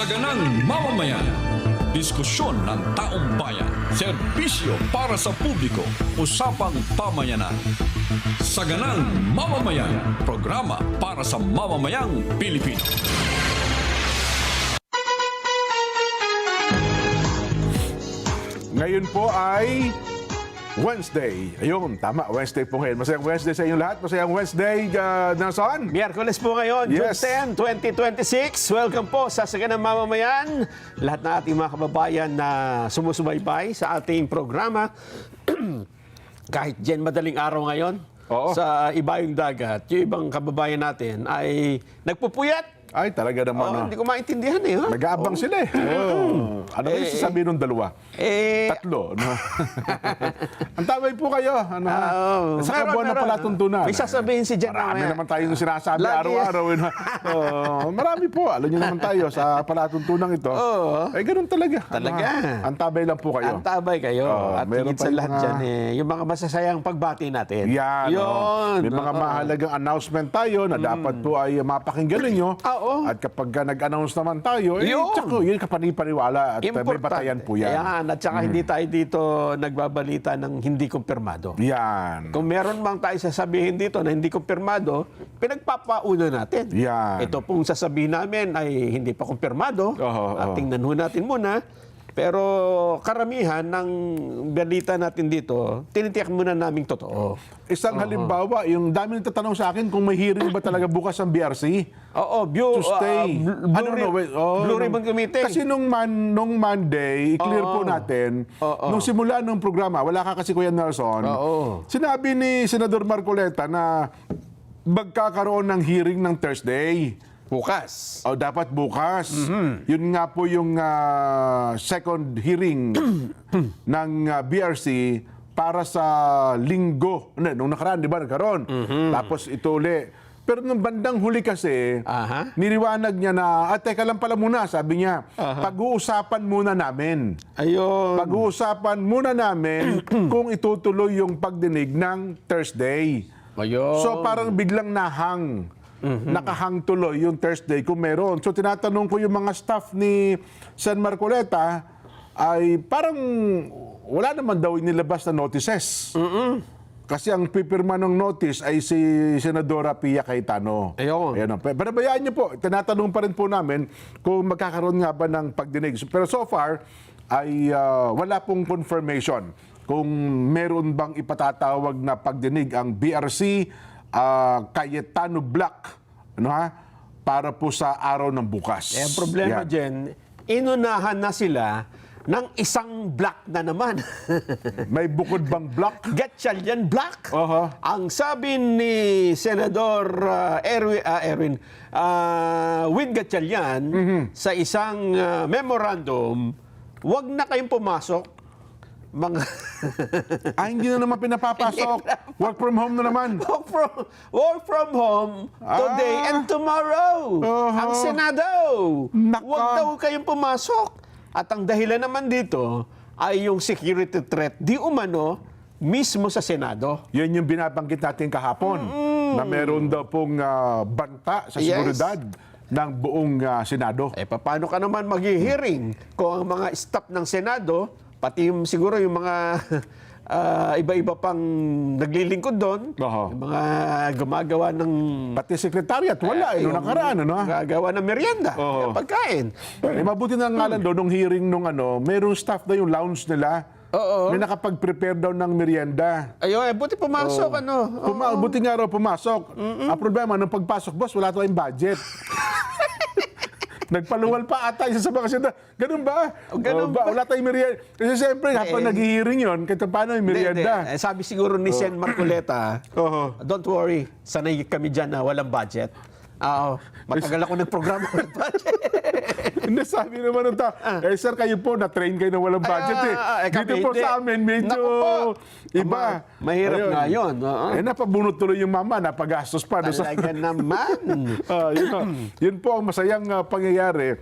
Saganang mamamayan. Diskusyon ng taong bayan. Serbisyo para sa publiko. Usapang pamayanan. Saganang mamamayan. Programa para sa mamamayang Pilipino. Ngayon po ay Wednesday. Ayun, tama. Wednesday po ngayon. Masayang Wednesday sa inyong lahat. Masayang Wednesday, Nelson. Miyerkules po ngayon, Yes. June 10, 2026. Welcome po sa Saganang Mamamayan. Lahat ng ating mga kababayan na sumusubaybay sa ating programa. Kahit dyan madaling araw ngayon, Oo. sa ibayong dagat, yung ibang kababayan natin ay nagpupuyat. Ay, talaga naman. Hindi ko maintindihan eh. Ha? Nag-aabang sila eh. Oh. Ano kayo sasabihin ng dalawa? Tatlo. No? Ang tamay po kayo. Ano? Sa kabuuan na palatuntunan. May sasabihin si Jen Marami mamaya. naman tayong sinasabi Lagi. araw-araw. Marami po. Alam niyo naman tayo sa palatuntunan ito. Oo. Eh, ganun talaga. Talaga. Ang tabay lang po kayo. Ang tabay kayo. At meron higit sa tayong lahat mga- dyan, yung mga masasayang pagbati natin. Yan. Yun. May mga mahalagang announcement tayo na dapat po ay mapakinggan ninyo. Oo. At kapag nag-announce naman tayo, Yun. tsaka yun kapanipaniwala at may batayan po yan. Yan. At saka hindi tayo dito nagbabalita ng hindi kumpirmado. Yan. Kung meron mang tayo sasabihin dito na hindi kumpirmado, pinagpapauna natin. Yan. Ito pong sasabihin namin ay hindi pa kumpirmado. At tingnan ho natin muna. Pero karamihan ng balita natin dito, tinitiyak muna naming totoo. Isang halimbawa, yung dami nagtatanong sa akin kung may hearing ba talaga bukas ang BRC Oo, to stay. Blue Ribbon Committee. Kasi nung Monday, i-clear po natin, nung simula ng programa, wala ka kasi Kuya Nelson, sinabi ni Senador Marcoleta na magkakaroon ng hearing ng Thursday. Bukas. O dapat bukas. Yun nga po yung second hearing ng BRC para sa linggo. Nung nakaraan, di ba, nagkaroon. Tapos ito uli. Pero nung bandang huli kasi, niliwanag niya na, teka lang pala muna, sabi niya, pag-uusapan muna namin. Ayun. Pag-uusapan muna namin kung itutuloy yung pagdinig ng Thursday. Ayun. So parang biglang nahang. Nakahang tuloy yung Thursday kung meron. So tinatanong ko yung mga staff ni Sen Marcoleta ay parang wala naman daw inilabas na notices. Kasi ang pipirma ng notice ay si Senadora Pia Cayetano. Ayun. Ayan. Pero bayaan niyo po, tinatanong pa rin po namin kung magkakaroon nga ba ng pagdinig. Pero so far ay wala pong confirmation kung meron bang ipatatawag na pagdinig ang BRC Cayetano Black, ano ha, para po sa araw ng bukas. Ang problema Yan. dyan, inunahan na sila ng isang black na naman. May bukod bang black? Gatchalian Black. Oho. Ang sabi ni Senador Win Gatchalian sa isang memorandum, wag na kayong pumasok. Mga Hindi na naman pinapapasok. Work from home na naman. work from home today and tomorrow. Ang Senado. Naka. Huwag daw kayong pumasok. At ang dahilan naman dito ay yung security threat di umano mismo sa Senado. Yan yung binabanggit natin kahapon na meron daw pong banta sa seguridad ng buong Senado. Paano ka naman mag-hearing kung ang mga staff ng Senado, pati siguro yung mga iba-iba pang naglilingkod doon, yung mga gumagawa ng Pati sekretariat, wala nung nakaraan, ano? gagawa ng merienda, pagkain. Mabuti na nga lang doon, nung hearing nung merong staff na yung lounge nila. May nakapag-prepare daw ng merienda. Ayun, buti pumasok, Buti nga raw pumasok. Ang problema, nung pagpasok, boss, wala tayong budget. Nagpaluwal pa ata isa sa mga senda. Ganun ba? Ganun ba? Wala tayong merienda. Kasi siyempre, habang nag-hearing yun, kahit paano yung merienda. Sabi siguro ni Sen Marcoleta, don't worry, sanay kami dyan na walang budget. Matagal ako nagprograma walang budget. Hindi, sabi naman ng tao, sir, kayo po, na-train kayo na walang budget Dito po sa amin, medyo iba. Mahirap nga yun. Napabunot tuloy yung mama, napagastos pa. Talaga naman. Yun po ang masayang pangyayari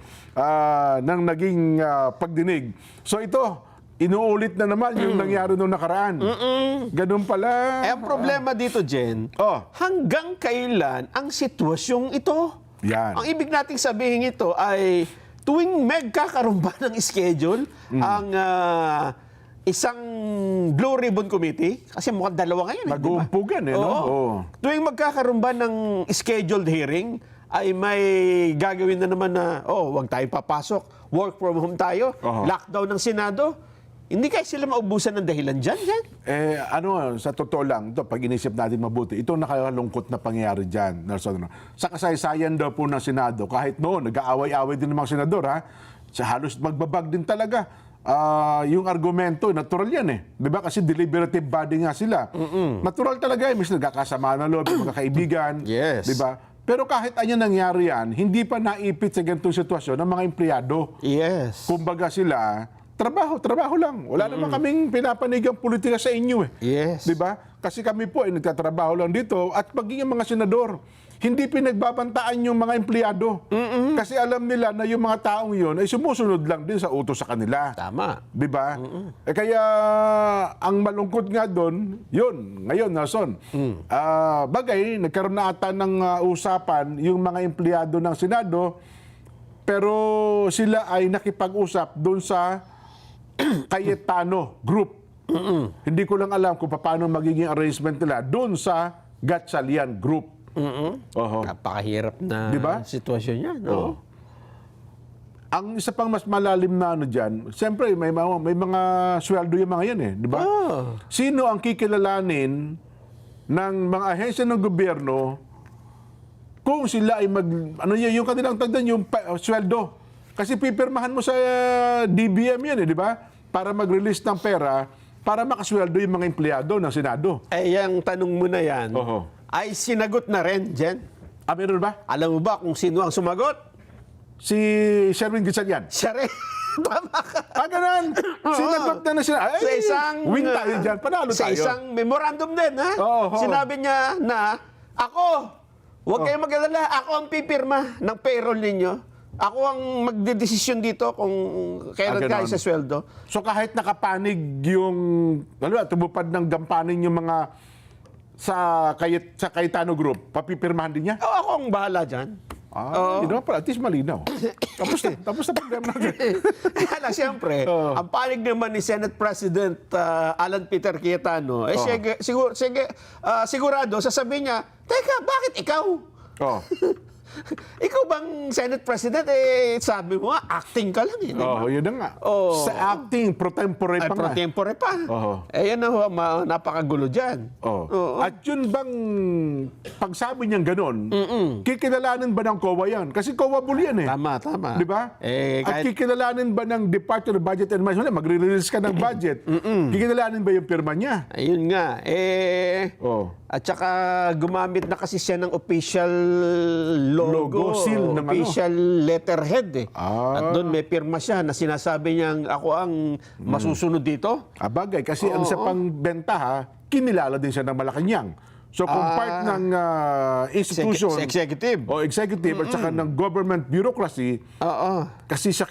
ng naging pagdinig. So ito, inuulit na naman yung nangyari nung nakaraan. Ganun pala. Ang problema dito, Jen, hanggang kailan ang sitwasyong ito? Yan. Ang ibig nating sabihin ito ay tuwing magkakaroon ba ng schedule ang isang Blue Ribbon Committee, kasi mukhang dalawa ngayon. Mag-uumpugan, no? Oo. Oo. Tuwing magkakaroon ba ng scheduled hearing, ay may gagawin na naman na, wag tayo papasok, work from home tayo, lockdown ng Senado. Hindi kaya sila maubusan ng dahilan dyan? Sa totoo lang, pag inisip natin mabuti, ito nakalungkot na pangyayari dyan, Nelson. Sa kasaysayan daw po ng Senado, kahit noon, nag-aaway-aaway din ng mga senador, halos magbabag din talaga. Yung argumento, natural yan eh. Di ba? Kasi deliberative body nga sila. Natural talaga eh. Mas nagkakasama ng loob, mga kaibigan. Yes. Di ba? Pero kahit anyan nangyari yan, hindi pa naipit sa ganitong sitwasyon ng mga empleyado. Yes. Kumbaga sila, trabaho lang. Wala naman kaming pinapanigang politika sa inyo eh. Yes. Di ba? Kasi kami po ay nagtatrabaho lang dito at maging yung mga senador, hindi pinagbabantaan yung mga empleyado. Kasi alam nila na yung mga taong yun ay sumusunod lang din sa utos sa kanila. Tama. Di ba? Kaya ang malungkot nga doon, yun, ngayon, Nelson, bagay, nagkaroon na ata ng usapan yung mga empleyado ng Senado, pero sila ay nakipag-usap doon sa Cayetano Group. Hindi ko lang alam kung paano magiging arrangement nila doon sa Gatchalian Group. Napakahirap na Diba? sitwasyon yan. No? Ang isa pang mas malalim na dyan, siyempre may mga sweldo yung mga yan eh. Di ba? Sino ang kikilalanin ng mga ahensya ng gobyerno kung sila ay yung kanilang tagdan yung sweldo? Kasi pipirmahan mo sa DBM yan eh, di ba? Para mag-release ng pera para makasweldo yung mga empleyado ng Senado. Yung tanong mo na yan, ay sinagot na rin, Jen. Meron ba? Alam mo ba kung sino ang sumagot? Si Sherwin Gatchalian. Siya rin. Tama ka. Ganun. Sinagot na siya. Ay, Sa isang... win tayo dyan. Panalo sa tayo. isang memorandum din, ha? Oo. Sinabi niya na, huwag kayong mag-alala, ako ang pipirma ng payroll ninyo. Ako ang magdedesisyon dito kung kailan kayo sa sweldo. So kahit nakapanig yung, tumupad ng gampanin yung mga sa Cayetano Group, papipirmahan din niya? Ako ang bahala dyan. Yun naman pala, at least malinaw. Tapos na problema natin. Kaya siyempre, ang panig naman ni Senate President Alan Peter Cayetano, sigurado, sasabihin niya, teka, bakit ikaw? Ikaw bang Senate President, sabi mo acting ka lang eh. Yun na nga. Sa acting, pro tempore pa nga. Pro tempore pa. Yan na, napakagulo dyan. At yun bang, pagsabi niyang ganon, kikilalanin ba ng COA yan? Kasi COA bull yan eh. Tama. Di ba? At kikilalanin ba ng Department of Budget and Management? Magre-release ka ng budget. Kikilalanin ba yung pirma niya? Ayun nga. At saka gumamit na kasi siya ng official logo seal ng official letterhead eh. At doon may pirma siya na sinasabi niyang ako ang masusunod dito. Bagay, kasi ang sa pangbenta kinilala din siya ng Malacanang. So kung part ng institution, executive at saka ng government bureaucracy, kasi siya,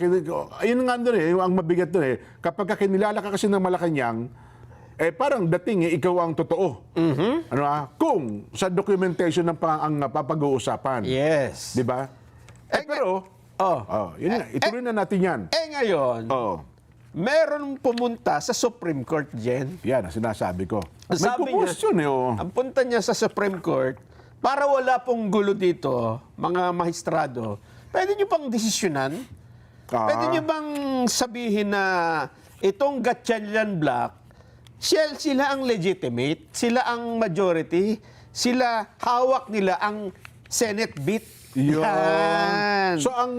ayun nga doon eh, ang mabigat doon eh, kapag kinilala ka kasi ng Malacanang, parang dating ikaw ang totoo. Kung sa documentation ng ang papag-uusapan. Yes. Di ba? Pero, yun nga, ituloy na natin yan. Ngayon, meron pumunta sa Supreme Court, Jen. Yan, ang sinasabi ko. Sabi niya, ang punta niya sa Supreme Court, para wala pong gulo dito, mga maestrado, pwede niyo pang desisyonan? Pwede niyo bang sabihin na itong Gatchalian Block, sila ang legitimate, sila ang majority, sila hawak nila ang Senate beat. Yan. So ang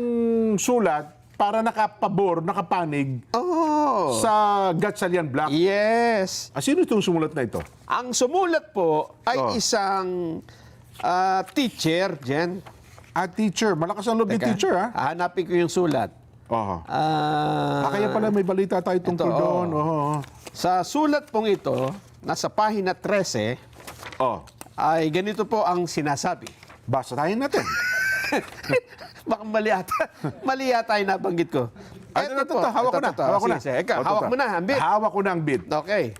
sulat, para nakapanig sa Gatchalian Block. Yes. Sino itong sumulat na ito? Ang sumulat po ay isang teacher, Jen. Teacher. Malakas ang loob ni teacher, ha? Hanapin ko yung sulat. Kaya pala may balita tayo tungkol doon. Sa sulat pong ito, nasa pahina 13, ay ganito po ang sinasabi. Basahin natin. Baka mali yata yung nabanggit ko. Hawak ko na. Hawak mo na ang bid. Hawak ko na ang bid. Okay.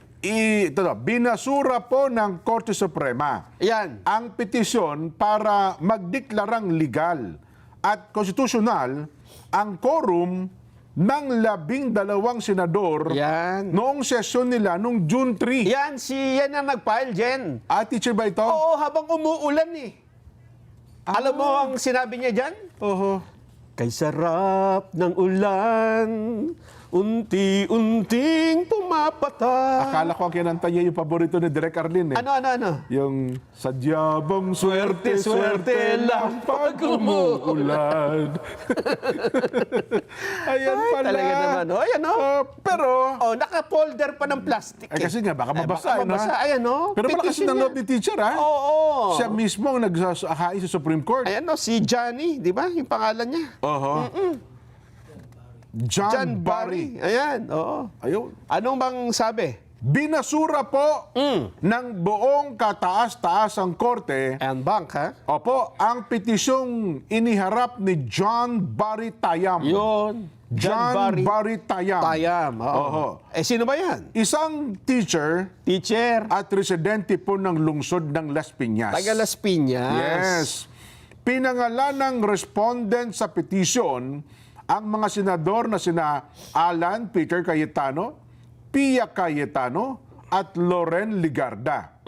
Binasura po ng Korte Suprema Yan. ang petisyon para magdeklarang legal at konstitusyonal ang quorum ng 12 senador Yan. noong sesyon nila noong June 3. Yan ang nag-file, Jen. Teacher ba ito? Oo, habang umuulan eh. Alam mo ang sinabi niya dyan? Oho. Kay sarap ng ulan, unti-unting pumapatak. Akala ko ang kinanta niya yung paborito ni Direk Arlene eh. Ano? Yung sadyabang swerte, swerte lang pag umuulan. Ayan Ay, pala. talaga naman. Oh, ayan o. Pero, Naka-folder pa ng plastic kasi nga, baka mabasa. baka mabasa. Ayan o. Pero malakas ng loob ni teacher, ha? Oo. Siya mismo ang nagsasahain sa Supreme Court. Ayan o, si Johnny, di ba? Yung pangalan niya. Oho. John Barry. Ayan, oo. Ayun. Anong bang sabi? Binasura po ng buong kataas-taasang korte, And bank, ha? opo, ang petisyong iniharap ni John Barry Tayam. Yun. John Barry Tayam. Tayam. Oo. Oho. Sino ba yan? Isang teacher Teacher. at residente po ng lungsod ng Las Piñas. Taga Las Piñas. Yes. Pinangalan ng respondent sa petisyon ang mga senador na sina Alan Peter Cayetano, Pia Cayetano, at Loren Ligarda.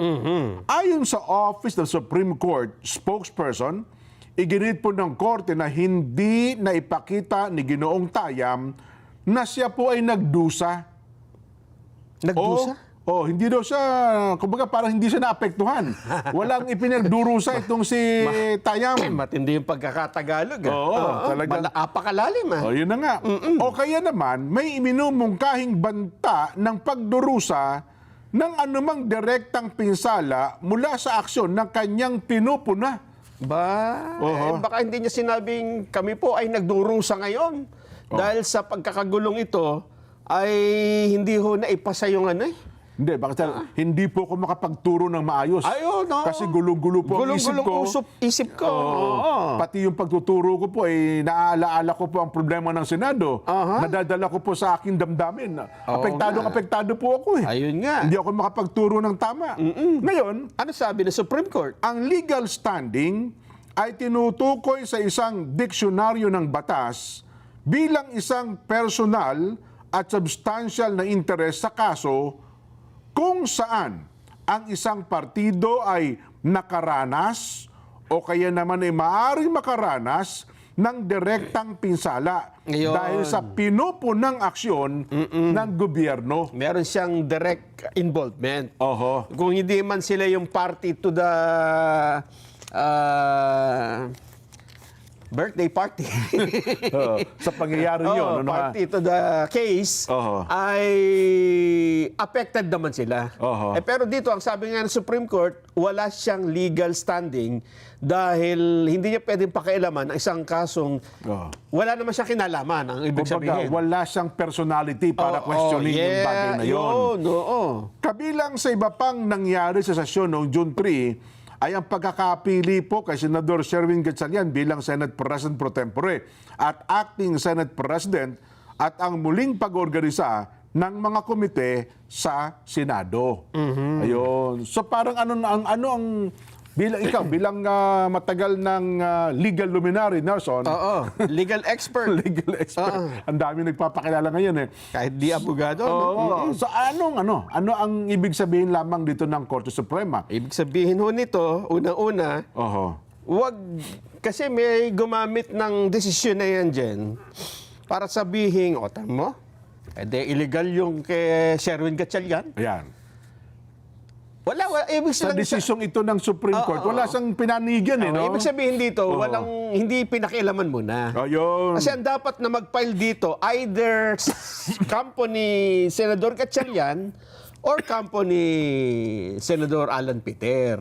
Ayon sa Office ng Supreme Court spokesperson, iginit po ng korte na hindi na ipakita ni Ginoong Tayam na siya po ay nagdusa. Nagdusa? Hindi daw siya, kumbaga parang hindi siya naapektuhan. Walang ipinagdurusa itong si Tayam. Matindi yung pagkakatagalog. Talagang. Apakalalim. Yun na nga. O kaya naman, may iminumungkahing banta ng pagdurusa ng anumang direktang pinsala mula sa aksyon ng kanyang pinupuna. Baka hindi niya sinabing kami po ay nagdurusa ngayon. Dahil sa pagkakagulong ito, ay hindi ho naipasa yung ano eh. Hindi, bakit hindi po ako makapagturo ng maayos. No. Kasi gulong-gulo po ang isip ko. Isip ko. Pati yung pagtuturo ko po, naaalaala ko po ang problema ng Senado. Nadadala ko po sa aking damdamin. Apektado po ako eh. Ayun nga. Hindi ako makapagturo ng tama. Ngayon, Ano sabi ng Supreme Court? ang legal standing ay tinutukoy sa isang diksyonaryo ng batas bilang isang personal at substantial na interes sa kaso kung saan ang isang partido ay nakaranas o kaya naman ay maaaring makaranas ng direktang pinsala Ngayon. dahil sa pinupunang aksyon ng gobyerno. Meron siyang direct involvement. Oho. Kung hindi man sila yung party to the birthday party. Sa pangyayari yun. Party to the case, ay affected naman sila. Pero dito, ang sabi nga ng Supreme Court, wala siyang legal standing dahil hindi niya pwedeng pakialaman ang isang kasong wala naman siyang kinalaman, ang ibig sabihin. Wala siyang personality para questioning yung bagay na yun. Kabilang sa iba pang nangyari sa sesyon noong June 3, ay ang pagkakapili po kay Senador Sherwin Gatchalian bilang Senate President Pro Tempore at Acting Senate President at ang muling pag-organisa ng mga komite sa Senado. Ayun. So parang ano ang bilang matagal ng legal luminary, Nelson. Legal expert. Legal expert. Ang dami nagpapakilala ngayon eh. Kahit di abogado. So ano ang ibig sabihin lamang dito ng Korte Suprema? Ibig sabihin ho nito, unang-una, wag, kasi may gumamit ng desisyon na yan dyan para sabihin, tama mo, illegal yung kay Sherwin Gatchalian. Ayan. Wala, ibig Sa sabihin desisyong ito ng Supreme Court, wala siyang pinanigan no? Ibig sabihin dito, hindi pinakialaman muna. Ayun. Kasi ang dapat na mag-file dito, either kampo ni Senador Gatchalian or kampo ni Senador Alan Peter.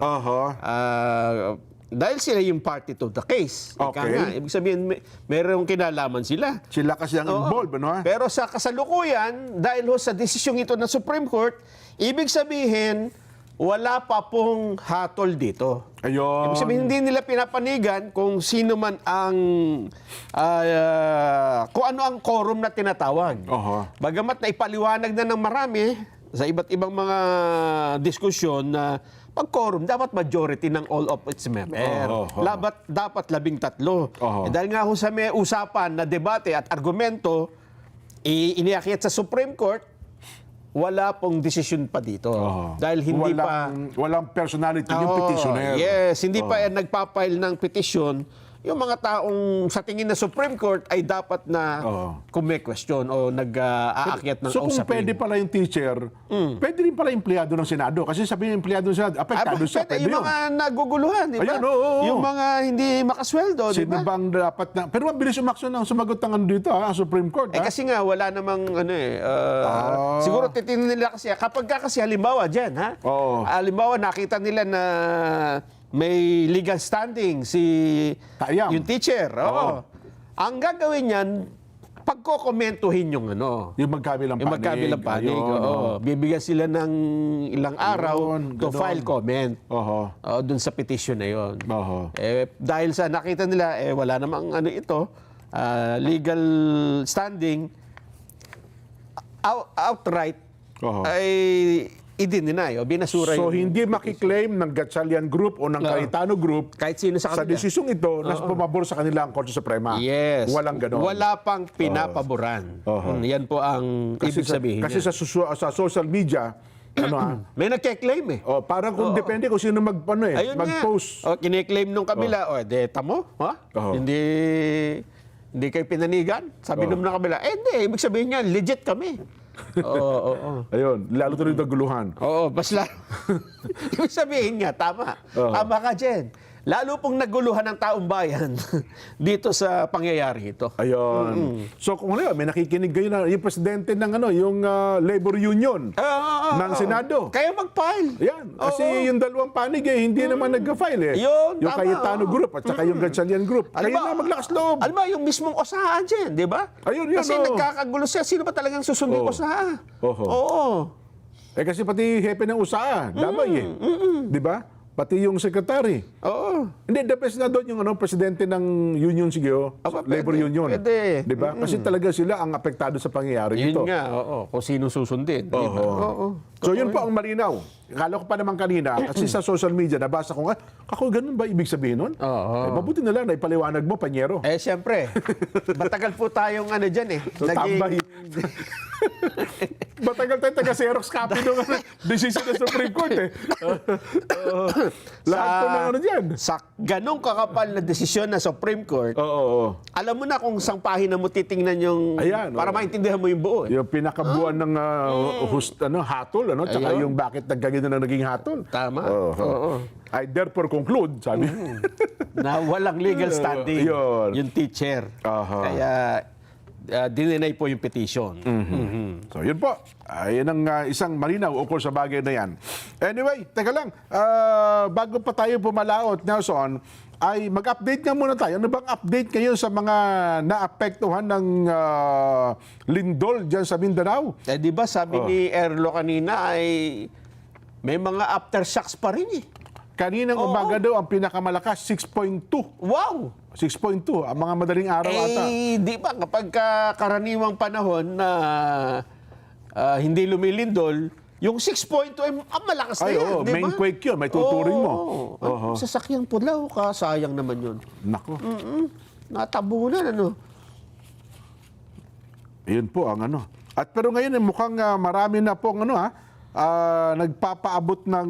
Dahil sila yung party to the case. Okay. Ibig sabihin, merong kinalaman sila. Sila kasi ang involved, ano? Pero sa kasalukuyan, dahil sa desisyong ito ng Supreme Court, ibig sabihin, wala pa pong hatol dito. Ayun. Ibig sabihin, hindi nila pinapanigan kung sino man ang, kung ano ang quorum na tinatawag. Bagamat na ipaliwanag na ng marami sa iba't ibang mga diskusyon na pag quorum, dapat majority ng all of its members. Dapat 13. Dahil nga ho sa may usapan na debate at argumento, iniakyat sa Supreme Court, wala pong desisyon pa dito. Dahil hindi walang personality yung petitioner. Yes, hindi pa nagpapile ng petition. Yung mga taong sa tingin na Supreme Court ay dapat na kung may question o nag-aakyat ng So kung pwede pala yung teacher, pwede rin pala empleyado ng Senado. Kasi sabihin ng empleyado ng Senado, apektado siya, pwede yung yun. mga naguguluhan, di ba? Ayun, oo. Yung mga hindi makasweldo, di Sino ba? bang dapat na... Pero mabilis umaksyon ang sumagot ng ano dito, ang Supreme Court. Kasi nga, wala namang siguro titingnan nila kasi, kapag kasi halimbawa dyan, halimbawa nakita nila na may legal standing si Tayang. yung teacher. Ang gagawin niyan, pagkokomentuhin yung Yung magkabilang panig. Ayun, bibigyan sila ng ilang araw to ganon. file comment dun sa petition na yun. Dahil sa nakita nila, wala namang ito, legal standing, outright, ay i-deny o binasura So hindi makiklaim ng Gatchalian Group o ng Cayetano Group kahit sino sa sa kanila. desisyong ito na pumabor sa kanila ang Korte Suprema. Yes. Walang ganon. Wala pang pinapaboran. Yan po ang ibig sabihin Kasi niya. sa social media, May nagke-claim parang kung depende kung sino mag-post. Kine-claim nung kabila, tamo? Hindi kayo pinanigan? Sabi nung kabila, hindi, ibig sabihin niya, legit kami. Ayun, lalo tuloy naguluhan. Mas lalo. Ibig sabihin niya, tama. Tama ka dyan. Lalo pong naguluhan ng taong bayan dito sa pangyayari ito. Ayun. So kung may nakikinig kayo na yung presidente ng yung labor union ng Senado. Kaya mag-file. Yan. Kasi yung dalawang panig hindi naman nag-file Yun, yung tama. Cayetano Group at saka yung Gatchalian Group. Kaya na maglakas loob. Alam mo, yung mismong osahan dyan, di ba? Ayun, Kasi nagkakagulo siya. Sino ba talagang susundin osahan? Oo. Kasi pati hepe ng usaha, damay Di ba? Pati yung secretary. Hindi, depes na doon yung presidente ng union labor union. Pwede. Di ba? Kasi talaga sila ang apektado sa pangyayari Yun ito. nga, kung sino susundin. Di ba? So yun po ang malinaw. Akala ko pa naman kanina, kasi sa social media, nabasa ko nga, ako ganun ba ibig sabihin nun? Mabuti na lang, naipaliwanag mo, panyero. Siyempre. Matagal po tayong dyan Tambay. Matagal tayo taga-Xerox copy nung decision ng Supreme Court Lahat po ng dyan. Sa ganong kakapal na desisyon ng Supreme Court, alam mo na kung sang pahina mo titingnan yung, para maintindihan mo yung buo. Yung pinakabuan ng hatol, tsaka yung bakit nagkagano na naging hatol. Tama. I therefore conclude, sabi. Na walang legal standing yung teacher. Kaya dininay po yung petition. So yun po. Yan ang isang malinaw ukol sa bagay na yan. Anyway, teka lang. Bago pa tayo pumalaot, Nelson, ay mag-update nga muna tayo. Ano bang update ngayon sa mga naapektuhan ng lindol dyan sa Mindanao? Di ba sabi ni Erlo kanina ay may mga aftershocks pa rin Kaninang umaga daw, ang pinakamalakas, 6.2. Wow! 6.2, ang mga madaling araw ata. Di ba kapag karaniwang panahon na hindi lumilindol, yung 6.2 ay malakas na yan, di ba? Main quake yun, may tuturing mo. Sasakyang pula, sayang naman yun. Nako. Natabunan, Yun po ang At pero ngayon, mukhang marami na pong nagpapaabot ng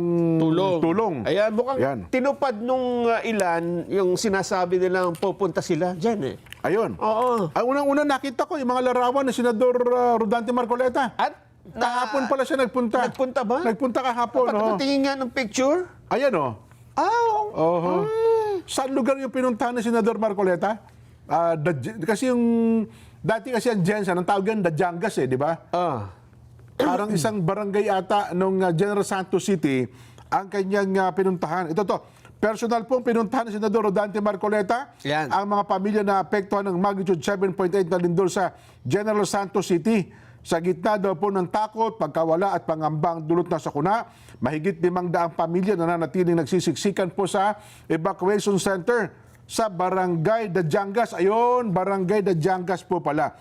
tulong. Ayan, mukhang tinupad nung ilan yung sinasabi nilang pupunta sila dyan Ayun. Oo. Ang unang-una nakita ko, yung mga larawan ni Senador Rodante Marcoleta. At kahapon pala siya nagpunta. Nagpunta ba? Nagpunta kahapon. Patingin nga ng picture. Ayan Saan lugar yung pinuntahan ni Senador Marcoleta? Kasi dati kasi ang Jensen, ang tawag yan, Dajangas di ba? Parang isang barangay ata nung General Santos City ang kanyang pinuntahan. Ito personal pong pinuntahan ni Senador Rodante Marcoleta ang mga pamilya na apektuhan ng magnitude 7.8 na lindol sa General Santos City. Sa gitna daw po ng takot, pagkawala at pangambang dulot na sakuna, mahigit 500 pamilya na nanatiling nagsisiksikan po sa evacuation center sa Barangay Dajangas. Ayun, Barangay Dajangas po pala.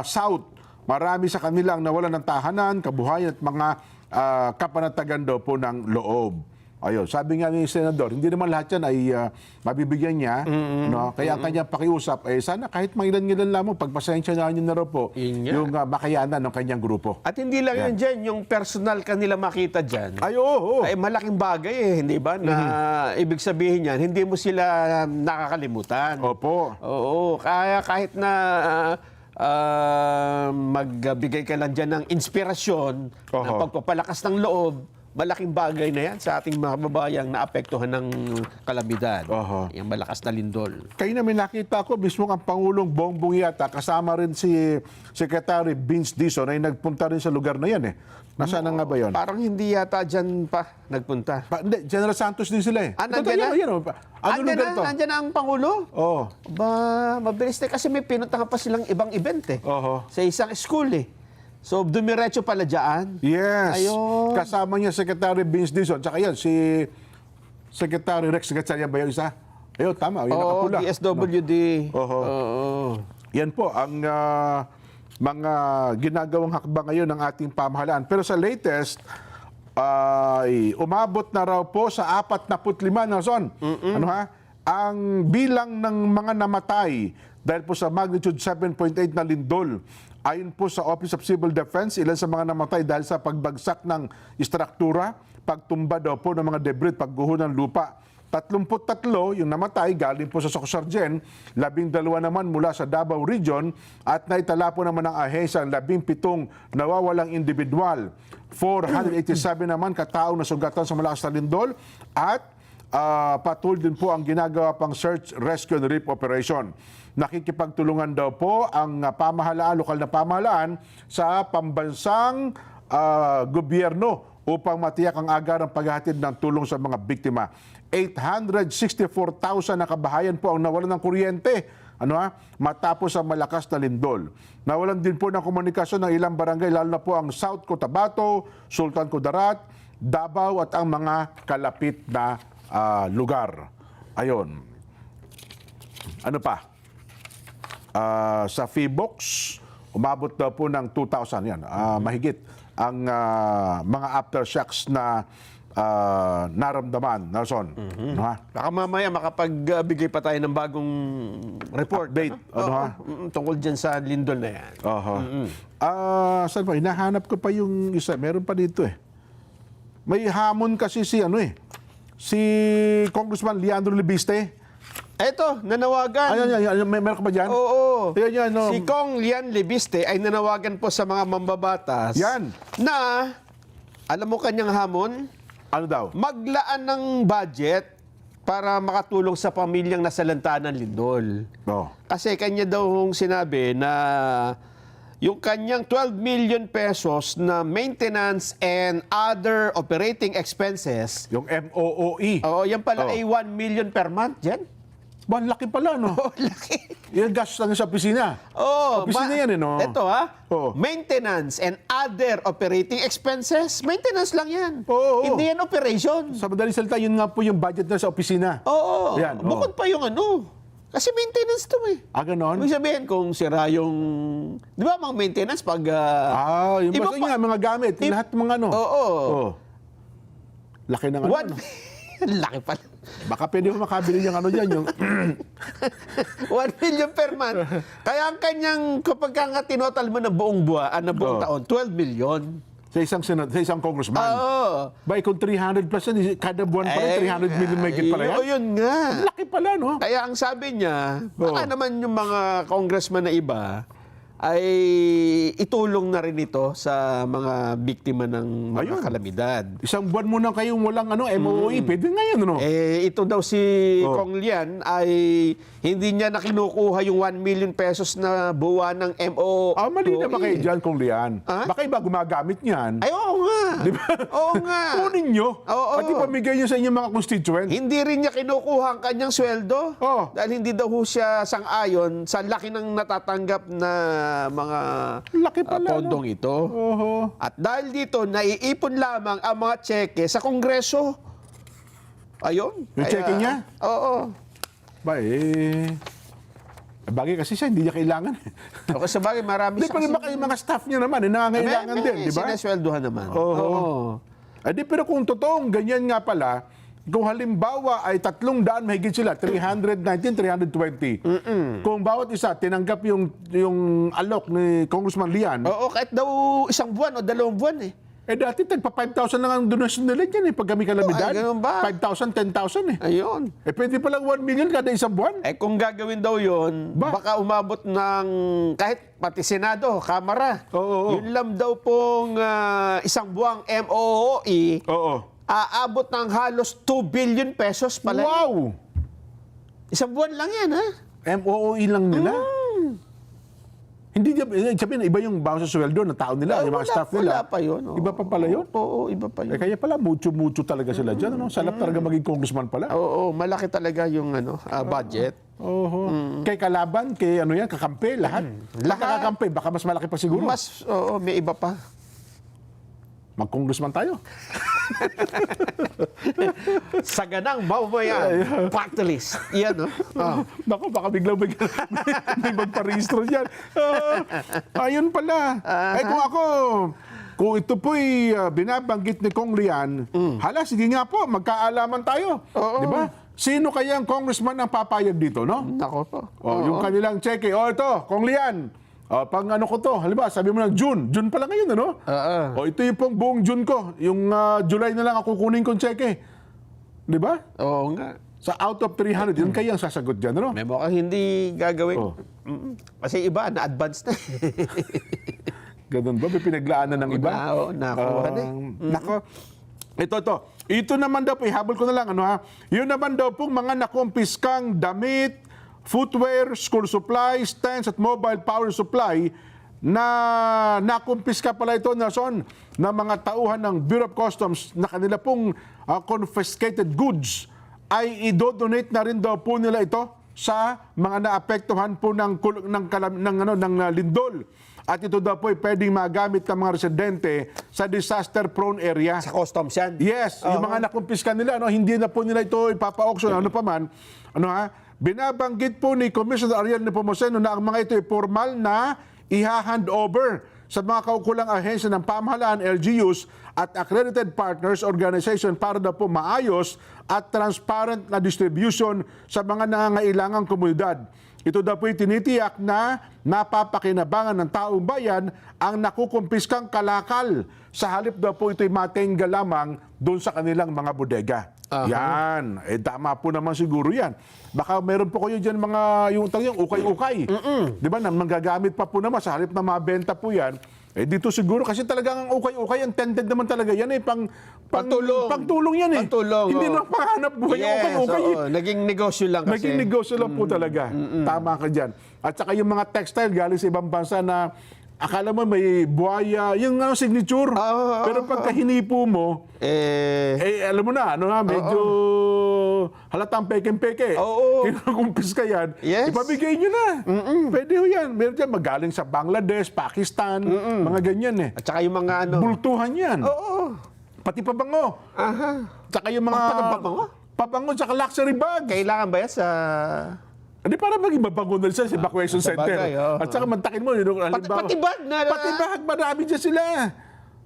South. marami sa kanila ang nawalan ng tahanan, kabuhayan at mga kapanatagan daw po ng loob. Ayun, sabi nga ni Senador, hindi naman lahat yan ay mabibigyan niya. No? Kaya ang kanyang pakiusap, sana kahit mangilan-ngilan lamang, pagpasensya na niyo na raw po yung makayanan ng kanyang grupo. At hindi lang yan dyan, yung personal kanila makita dyan. Ay, oo. Ay malaking bagay hindi ba? Na ibig sabihin yan, hindi mo sila nakakalimutan. Opo. Oo, kaya kahit na magbigay ka lang dyan ng inspirasyon, ng pagpapalakas ng loob, malaking bagay na yan sa ating mga babayang naapektuhan ng kalamidad. Yung malakas na lindol. Kayo na may nakita ko, mismo ang Pangulong Bongbong yata, kasama rin si Secretary Vince Dizon ay nagpunta rin sa lugar na yan eh. Nasaan na nga ba yun? Parang hindi yata dyan pa nagpunta. Hindi, General Santos din sila eh. Nandiyan na? Ano lugar to? Nandiyan na ang Pangulo? Oo. Mabilis na kasi may pinuntahan pa silang ibang event eh. Oho. Sa isang school eh. So, dumiretso pala dyan. Yes. Ayun. Kasama niya Secretary Vince Dizon. Tsaka yan, si Secretary Rex Gatchalian ba yung isa? Ayun, tama. Yung nakapula. DSWD. Oho. Yan po ang mga ginagawang hakbang ngayon ng ating pamahalaan. Pero sa latest, ay umabot na raw po sa 45 na son. Ano ha? Ang bilang ng mga namatay dahil po sa magnitude 7.8 na lindol. Ayon po sa Office of Civil Defense, ilan sa mga namatay dahil sa pagbagsak ng istruktura, pagtumba daw po ng mga debris, pagguho ng lupa. 33 yung namatay galing po sa Socsargen, 12 naman mula sa Davao Region at naitala po naman ng ahensya ang 17 nawawalang individual. 487 naman kataong nasugatan sa malakas na lindol at patuloy din po ang ginagawa pang search, rescue and relief operation. Nakikipagtulungan daw po ang pamahalaan, lokal na pamahalaan sa pambansang gobyerno upang matiyak ang agarang paghahatid ng tulong sa mga biktima. 864,000 na kabahayan po ang nawalan ng kuryente matapos ang malakas na lindol. Nawalan din po ng komunikasyon ng ilang barangay, lalo na po ang South Cotabato, Sultan Kudarat, Davao at ang mga kalapit na lugar. Ayon. Ano pa? Sa Phibox, umabot daw po ng 2,000 yan. Mahigit ang mga aftershocks na naramdaman, Nelson. Baka mamaya makapagbigay pa tayo ng bagong report. Update. Tungkol dyan sa lindol na yan. Saan ba? Hinahanap ko pa yung isa. Meron pa dito eh. May hamon kasi si Congressman Leandro Libiste. Eto, nanawagan. Meron ka ba dyan? Oo. Yan, Si Kong Lian Libiste ay nanawagan po sa mga mambabatas Yan. na, alam mo kanyang hamon? Ano daw? Maglaan ng budget para makatulong sa pamilyang nasalanta ng lindol. Kasi kanya daw sinabi na yung kanyang 12 million pesos na maintenance and other operating expenses. Yung MOOE. Oo, yan pala ay 1 million per month, Jen. Ba, laki pala, no? Oh, laki. Yung gastos lang sa opisina. Opisina yan, no? Ito, maintenance and other operating expenses. Maintenance lang yan. Hindi yan operation. Sa madaling salita, yun nga po yung budget na sa opisina. Yan, bukod pa yung kasi maintenance to eh. Ganon? Ibig sabihin, kung sira yung... Di ba mga maintenance pag... yung basta nga, mga gamit. Lahat mga Laki ng Laki pala. Baka pwede mo makabili yung dyan, yung... 1 million per month. Kaya ang kanyang, kapag nga tinotal mo ng buong taon, 12 million. Sa isang congressman. Bay, kung 300 plus yan, kada buwan pa rin, 300 million may pala yan. Yun nga. Laki pala, no? Kaya ang sabi niya, baka naman yung mga congressman na iba, ay itulong na rin ito sa mga biktima ng mga kalamidad. Isang buwan mo na kayong walang MOE, pwede nga yan, no? Ito daw si Kong Lian ay hindi niya na kinukuha yung 1 million pesos na buwan ng MOE. Mali na ba kayo dyan, Kong Lian? Baka iba gumagamit niyan. Ay, oo nga. Diba? Oo nga. Kunin nyo. At ipamigay nyo sa inyong mga constituents. Hindi rin niya kinukuha ang kanyang sweldo. Dahil hindi daw siya sang-ayon sa laki ng natatanggap na mga pondong ito. At dahil dito, naiipon lamang ang mga tseke sa Kongreso. Ayun. Yung tseke niya? Oo. Ba Bagay kasi siya, hindi niya kailangan. O kasi bagay, marami Di pa rin yung mga staff niya naman, nangangailangan din, di ba? Sinesweldohan naman. Oo. Pero kung totoong ganyan nga pala, kung halimbawa ay 300 mahigit sila, 319, 320. Kung bawat isa tinanggap yung alok ni Congressman Lian, Oo, kahit daw isang buwan o 2 buwan eh. dati tagpa 5,000 lang ang donasyon nila dyan pag kami kalamidad. Ay, ganun ba? 5,000, 10,000 Ayun. Pwede palang 1 million kada isang buwan. Kung gagawin daw yun, baka umabot ng kahit pati Senado, Kamara. Oo. Yun lang daw pong isang buwang MOOE, Oo. aabot ng halos 2 billion pesos pala. Wow! Isang buwan lang yan, ha? MOOE lang nila. Hindi sabihin, iba yung bawas sa sweldo ng tao nila, yung mga staff nila. Wala pa yun. Oo. Iba pa pala yun? Oo, iba pa yun. Kaya pala, mucho talaga sila dyan. Salap talaga maging congressman pala. Oo, malaki talaga yung budget. Oo. Kay kalaban, kay kakampi, lahat. Lahat kakampi, baka mas malaki pa siguro. May iba pa. Mag-congressman tayo. Saganang mamamayan, party list. Yan, no? Naku, baka biglang may magparehistro dyan. Ayun pala. Kung ito po'y binabanggit ni Kong Lian, hala, sige nga po, magkaalaman tayo. Oo. Di ba? Sino kaya ang congressman ang papayag dito, no? Nako po. Yung kanilang cheque. Ito, Kong Lian. Pang ano ko to, halimbawa, sabi mo ng June pa lang ngayon, ano? Ito yung pong buong June ko. Yung July na lang ako kukunin kong cheque. Di ba? Oo nga. Sa out of 300, yun kaya ang sasagot dyan, ano? May mukhang hindi gagawin. Kasi iba, na-advance na. Ganun ba? May pinaglaanan ng iba? Nakuha na. Nako. Ito naman daw po, ihabol ko na lang, yun naman daw pong mga nakumpiskang damit, footwear, school supplies, tents at mobile power supply na nakumpiska pala ito, Nelson, na mga tauhan ng Bureau of Customs na kanila pong confiscated goods ay idodonate na rin daw po nila ito sa mga naapektuhan po ng lindol. At ito daw po ay pwedeng magamit ng mga residente sa disaster-prone area. Sa customs yan? Yes, yung mga nakumpiska nila, hindi na po nila ito ipapa-auction, ano pa man. Binabanggit po ni Commissioner Ariel Nepomuceno na ang mga ito ay formal na i-hand over sa mga kaukulang ahensya ng pamahalaan, LGUs at accredited partners organization para na po maayos at transparent na distribution sa mga nangangailangang komunidad. Ito daw po tinitiyak na napapakinabangan ng taong bayan ang nakukumpiskang kalakal sa halip daw po ito'y matinggal lamang doon sa kanilang mga bodega. Yan. Tama po naman siguro yan. Baka meron po kayo dyan mga yung ukay-ukay. Di ba? Magagamit pa po naman sa halip na mabenta po yan. Dito siguro kasi talagang ang ukay-ukay, ang tended naman talaga yan pangtulong yan eh. Pantulong. Hindi na panghanap buhay yung ukay-ukay. Naging negosyo lang kasi. Naging negosyo lang po talaga. Tama ka dyan. At saka yung mga textile galing sa ibang bansa na akala mo may buhaya, yung signature. Pero pagka hinipo mo, alam mo na, medyo halatang peke-peke. Kinukumpis ka yan, ipamigay nyo na. Pwede ho yan. Meron dyan magaling sa Bangladesh, Pakistan, mga ganyan eh. At saka yung mga Bultuhan yan. Pati pabango. Tsaka yung mga pabango tsaka luxury bags. Kailangan ba yan sa... Hindi, para maging mabango na sa evacuation center. bagay, At saka mantakin mo, Pati bag na... Pati bag, marami dyan sila.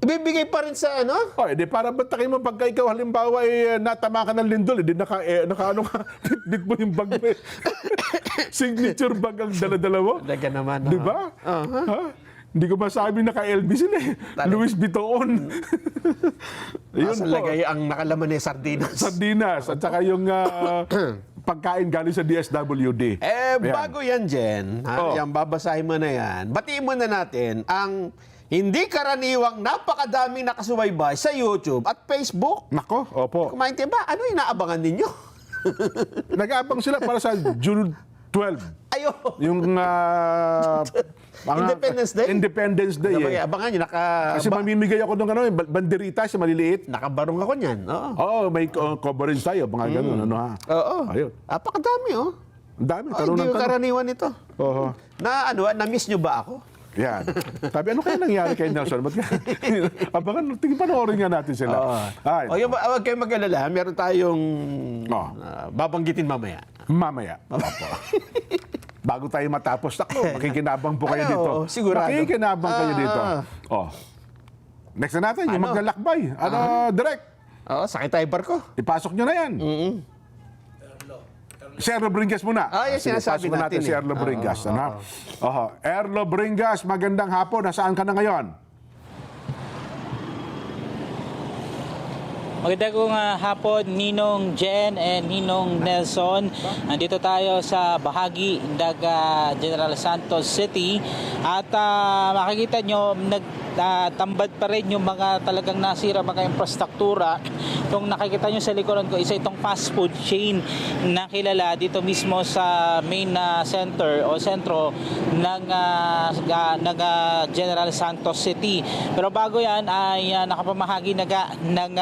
Ibibigay pa rin sa ano? Hindi, para mantakin mo, pagka ikaw halimbawa ay natama ka ng lindol, hindi naka-ano ka, bitbit mo yung bag mo. Signature bag ang dala-dala mo. Talaga naman. Di ba? Hindi ko masabi naka-LB sila eh. Louis Vuitton. Yun po. Lagay ang nakalaman ni sardinas. Sardinas. At saka yung pagkain galing sa DSWD. Bago yan, Jen, yung babasahin mo na yan, batiin mo na natin ang hindi karaniwang napakadaming nakasubaybay sa YouTube at Facebook. Nako, opo. Kumain ba? Ano inaabangan ninyo? Nag-aabang sila para sa June 12. Ayo. Yung Independence Day? Independence Day. Abangan nyo, Kasi mamimigay ako ng banderita sa maliliit. Nakabarong ako niyan. May coverage tayo, mga ganun. Ayun. Apakadami, Ang dami. Hindi ko karaniwan ito. Na-miss nyo ba ako? Yan. Sabi, ano kaya nangyari kay Nelson? Abangan, panoorin nga natin sila. Huwag kayong mag-alala. Meron tayong babanggitin mamaya. Mamaya. Opo. bago tayo matapos, ako, makikinabang po kayo Ay, dito. oo, sigurado. Makikinabang kayo dito. Oh. Next na natin, yung Ano? maglalakbay. Direct. Oo, sakay tayo barko. Ipasok nyo na yan. Si Erlo Bringas muna. Yung Sige, sinasabi pasok natin si Erlo Bringas. Ano? Erlo Bringas, magandang hapon. Nasaan ka na ngayon? Magandang hapon, Ninong Jen and Ninong Nelson. Nandito tayo sa bahagi ng General Santos City at makikita nyo tambad pa rin yung mga talagang nasira mga infrastruktura. Itong nakikita nyo sa likuran ko, isa itong fast food chain na kilala dito mismo sa main center o sentro ng General Santos City. Pero bago yan ay nakapamahagi ng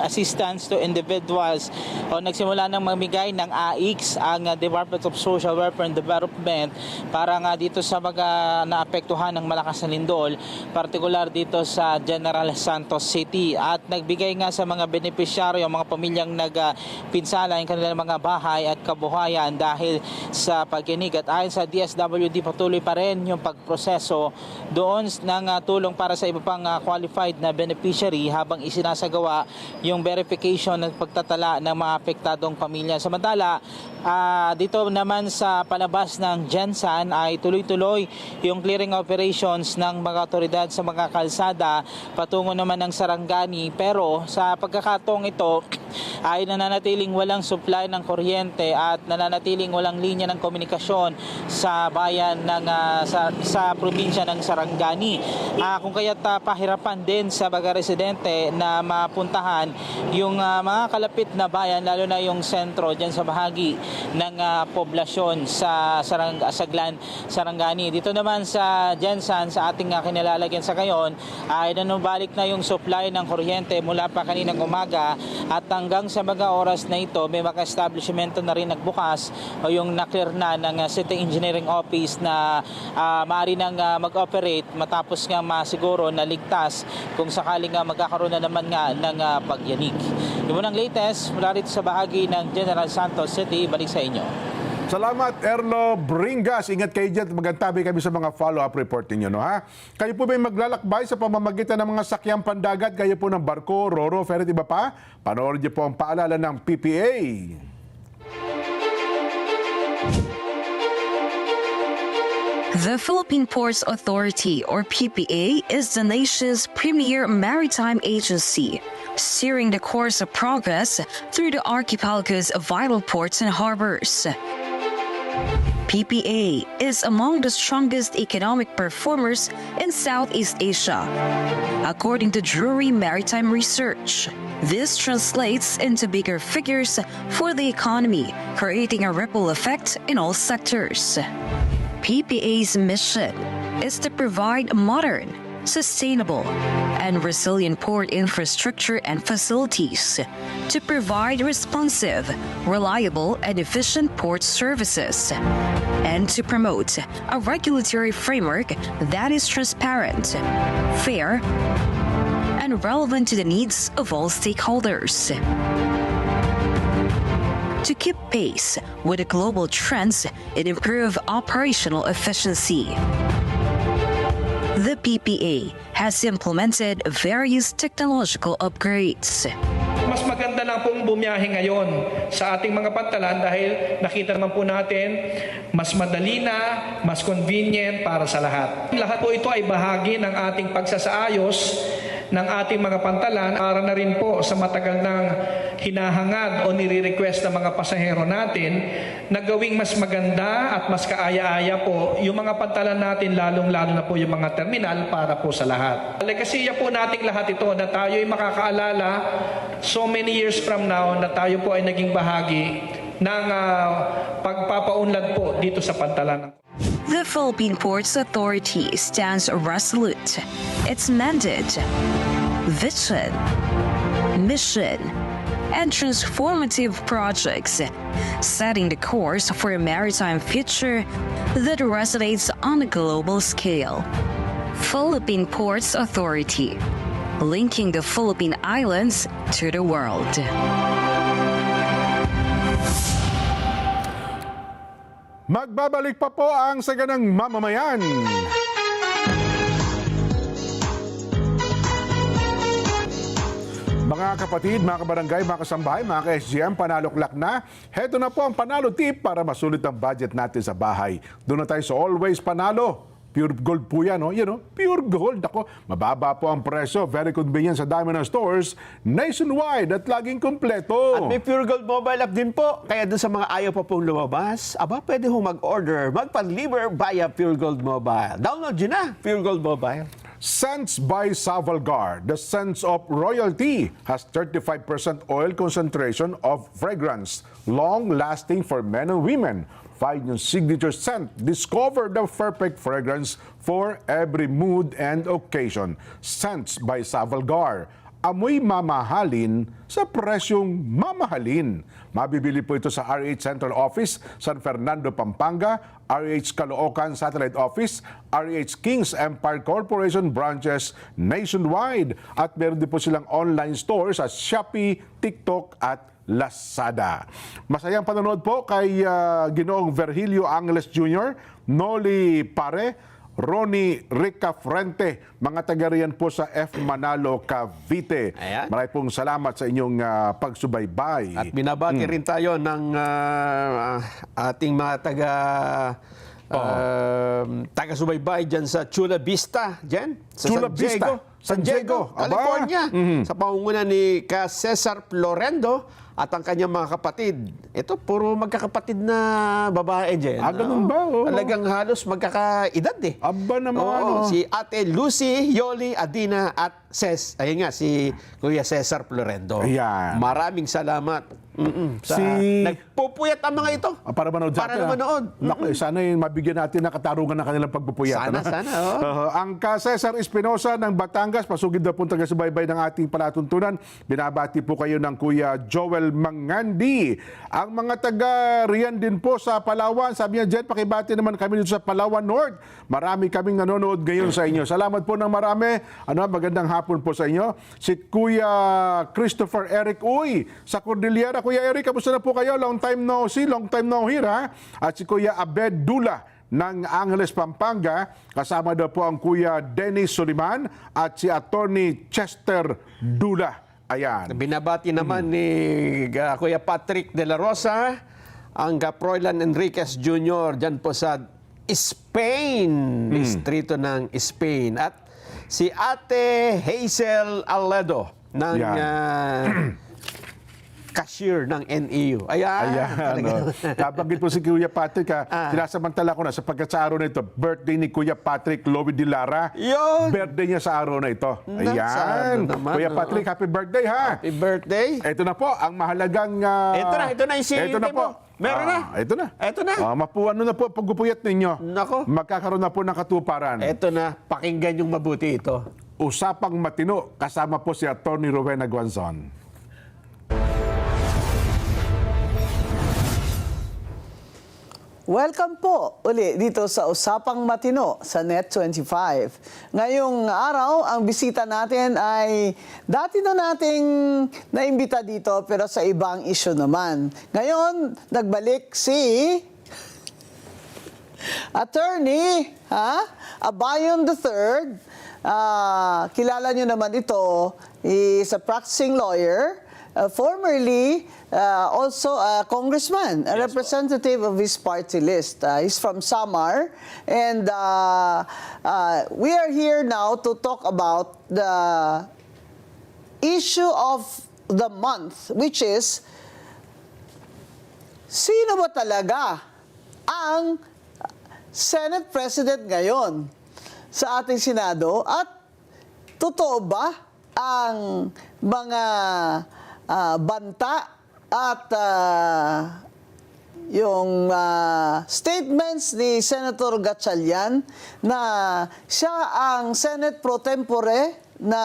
assistance to individuals o nagsimula ng mamigay ng AIX ang Department of Social Welfare and Development para nga dito sa mga naapektuhan ng malakas na lindol, partikular dito sa General Santos City, at nagbigay nga sa mga benepisyaryo, mga pamilyang nagpinsala ang kanilang mga bahay at kabuhayan dahil sa pagkinig. At ayon sa DSWD, patuloy pa rin yung pagproseso doon ng tulong para sa iba pang qualified na beneficiary habang isinasagawa yung verification at pagtatala ng mga apektadong pamilya. Samantala, dito naman sa palabas ng Gensan ay tuloy-tuloy yung clearing operations ng mga otoridad sa mga kalsada patungo naman ng Sarangani, pero sa pagkakataong ito ay nananatiling walang supply ng kuryente at nananatiling walang linya ng komunikasyon sa bayan ng sa probinsya ng Sarangani. Kung kaya't pahirapan din sa mga residente na mapuntahan yung mga kalapit na bayan, lalo na yung sentro dyan sa bahagi ng poblasyon sa Saglan, Sarangani. Dito naman sa Gensan, sa ating kinilalagyan sa ngayon, ay nanubalik na yung supply ng kuryente mula pa kaninang umaga, at hanggang sa mga oras na ito may mga establishmento na rin nagbukas o yung na-clear na ng City Engineering Office na maaari nang mag-operate matapos nga masiguro na ligtas kung sakaling magkakaroon na naman nga ng pagyanig. Yung munang latest mula rito sa bahagi ng General Santos City, balik sa inyo. Salamat, Erlo Bringas. Ingat kayo dyan. Magantabi kami sa mga follow-up report ninyo, no, ha? Kayo po ba maglalakbay sa pamamagitan ng mga sakyang pandagat? Kayo po ng barko, roro, ferry, iba pa? Panoorin niyo po ang paalala ng PPA. The Philippine Ports Authority, or PPA, is the nation's premier maritime agency, steering the course of progress through the archipelago's vital ports and harbors. PPA is among the strongest economic performers in Southeast Asia, according to Drury Maritime Research. This translates into bigger figures for the economy, creating a ripple effect in all sectors. PPA's mission is to provide modern, sustainable, and resilient port infrastructure and facilities to provide responsive, reliable, and efficient port services, and to promote a regulatory framework that is transparent, fair, and relevant to the needs of all stakeholders. To keep pace with the global trends and improve operational efficiency, the PPA has implemented various technological upgrades. Mas maganda lang pong bumiyahe ngayon sa ating mga pantalan dahil nakita naman po natin mas madali na, mas convenient para sa lahat. Lahat po ito ay bahagi ng ating pagsasaayos ng ating mga pantalan para na rin po sa matagal ng hinahangad o nire-request ng mga pasahero natin na gawing mas maganda at mas kaaya-aya po yung mga pantalan natin, lalong-lalo na po yung mga terminal para po sa lahat. Legasiya po nating lahat ito na tayo ay makakaalala so many years from now na tayo po ay naging bahagi ng pagpapaunlad po dito sa pantalan. The Philippine Ports Authority stands resolute. Its mandate, vision, mission, and transformative projects, setting the course for a maritime future that resonates on a global scale. Philippine Ports Authority, linking the Philippine Islands to the world. Magbabalik pa po ang Saganang Mamamayan. Mga kapatid, mga kabarangay, mga kasambahay, mga ka-SGM, panaloklak na. Heto na po ang panalo tip para masulit ang budget natin sa bahay. Doon na tayo sa Always Panalo. Pure gold po yan, no? Pure gold. Ako, mababa po ang presyo. Very convenient sa dami ng stores nationwide at laging kumpleto. At may Pure Gold mobile app din po. Kaya doon sa mga ayaw pa pong lumabas, pwede hong mag-order, magpa-deliver via Pure Gold Mobile. Download yun na, Pure Gold Mobile. Scents by Savalgar. The Scents of Royalty has 35% oil concentration of fragrance, long-lasting for men and women. Find yung signature scent. Discover the perfect fragrance for every mood and occasion. Scents by Savalgar. Amoy mamahalin sa presyong mamahalin. Mabibili po ito sa RH Central Office, San Fernando, Pampanga, RH Caloocan Satellite Office, RH Kings Empire Corporation branches nationwide. At meron din po silang online store sa Shopee, TikTok at Lazada. Masayang panonood po kay Ginoong Virgilio Angeles Jr., Noli Pare, Ronnie Rica Frente, mga taga riyan po sa F. Manalo, Cavite. Ayan. Maraming pong salamat sa inyong pagsubaybay. At binabati rin tayo ng ating mga taga-subaybay dyan sa Chula Vista, dyan. Sa Chula Vista. San Diego. Aba. California. Sa pangunguna ni Ka Cesar Florendo at ang kanyang mga kapatid. Ito, puro magkakapatid na babae dyan. Ganun ba? Oo. Talagang halos magkakaedad eh. Aba naman. Si Ate Lucy, Yoli, Adina at ayun nga, si Kuya Cesar Florendo. Ayan. Maraming salamat. Nagpupuyat ang mga ito. Para manood sa Para atin, na manood. Naku, sana yung mabigyan natin na katarungan ng kanilang pagpupuyat. Sana. Ang Ka Cesar Espinosa ng Batangas, pasugid na po taga-subaybay ng ating palatuntunan. Binabati po kayo ng Kuya Joel Mangandi. Ang mga taga-riyan din po sa Palawan, sabi niya, Jen, pakibati naman kami dito sa Palawan North. Marami kaming nanonood ngayon sa inyo. Salamat po ng marami. Magandang hapon po sa inyo. Si Kuya Christopher Eric Uy sa Cordillera. Kuya Eric, kamusta na po kayo? Long time no see, long time no hear, ha? At si Kuya Abed Dula ng Angeles, Pampanga. Kasama daw po ang Kuya Dennis Soliman at si Attorney Chester Dula. Ayan. Binabati naman ni Kuya Patrick De La Rosa, ang Froilan Enriquez Jr. dyan po sa Spain, distrito ng Spain. At si Ate Hazel Aledo ng cashier ng NEU. Ayan. Nabanggit po si Kuya Patrick, sinasamantala ko na sapagkat sa araw na ito, birthday ni Kuya Patrick Lowy de Lara. Yun. Birthday niya sa araw na ito. Ayan. Naman, Kuya Patrick, happy birthday, ha? Happy birthday. Ito na po, ang mahalagang... ito na yung sinilip mo. Meron na. Ito na. Ito na. Ano na po paggupuyat ninyo? Nako. Magkakaroon na po ng katuparan. Ito na. Pakinggan yung mabuti ito. Usapang matino, kasama po si Atty. Rowena Guanzon. Welcome po uli dito sa Usapang Matino sa Net25. Ngayong araw, ang bisita natin ay dati na nating naimbita dito pero sa ibang issue naman. Ngayon, nagbalik si Attorney Abayon III. Kilala nyo naman ito, is a practicing lawyer. Formerly, also a congressman, a representative of his party list. He's from Samar. And we are here now to talk about the issue of the month, which is, sino ba talaga ang Senate President ngayon sa ating Senado? At totoo ba ang mga banta at yung statements ni Senator Gatchalian na siya ang Senate pro tempore na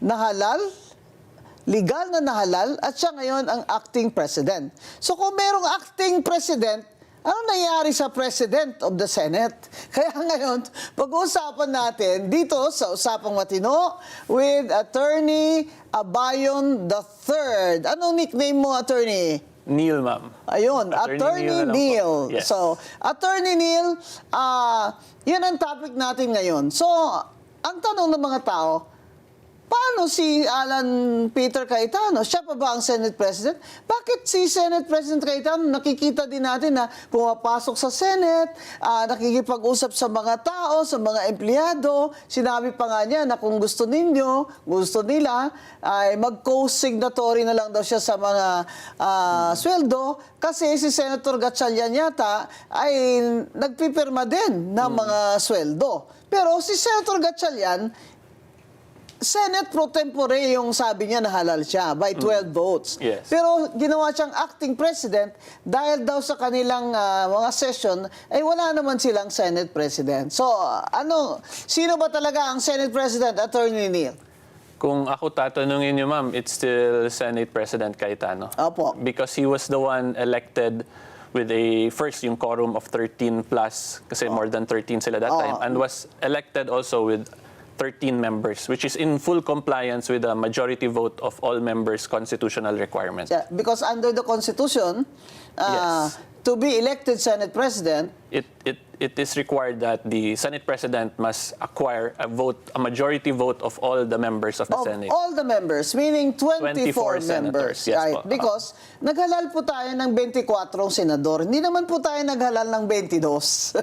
nahalal, legal na nahalal, at siya ngayon ang acting president. So kung merong acting president, ano nangyari sa President of the Senate? Kaya ngayon, pag-uusapan natin dito sa Usapang Matino with Attorney Abayon III. Anong nickname mo, Attorney? Neil, ma'am. Ayun, Attorney na lang po. Neil. Yes. So, Attorney Neil, yun ang topic natin ngayon. So, ang tanong ng mga tao, paano si Alan Peter Cayetano? Siya pa ba ang Senate President? Bakit si Senate President Cayetano, nakikita din natin na pumapasok sa Senate, nakikipag-usap sa mga tao, sa mga empleyado. Sinabi pa nga niya na kung gusto nila, ay mag-co-signatory na lang daw siya sa mga sweldo. Kasi si Senator Gatchalian yata ay nagpipirma din ng mga sweldo. Pero si Senator Gatchalian, Senate pro tempore yung sabi niya na halal siya by 12 votes. Yes. Pero ginawa siyang acting president dahil daw sa kanilang mga session ay wala naman silang Senate president. So sino ba talaga ang Senate president, Attorney Neil? Kung ako tatanungin niyo, ma'am, it's still Senate President Cayetano. Opo. Because he was the one elected with first yung quorum of 13 plus, kasi more than 13 sila that time, and was elected also with 13 members, which is in full compliance with the majority vote of all members' constitutional requirement. Yeah, because under the Constitution, Yes. to be elected Senate president, It is required that the Senate President must acquire a majority vote of all the members of the of Senate. all the members, meaning 24 24 members. senators, yes Right? po. Because naghalal po tayo ng 24 senador. Hindi naman po tayo naghalal ng 22.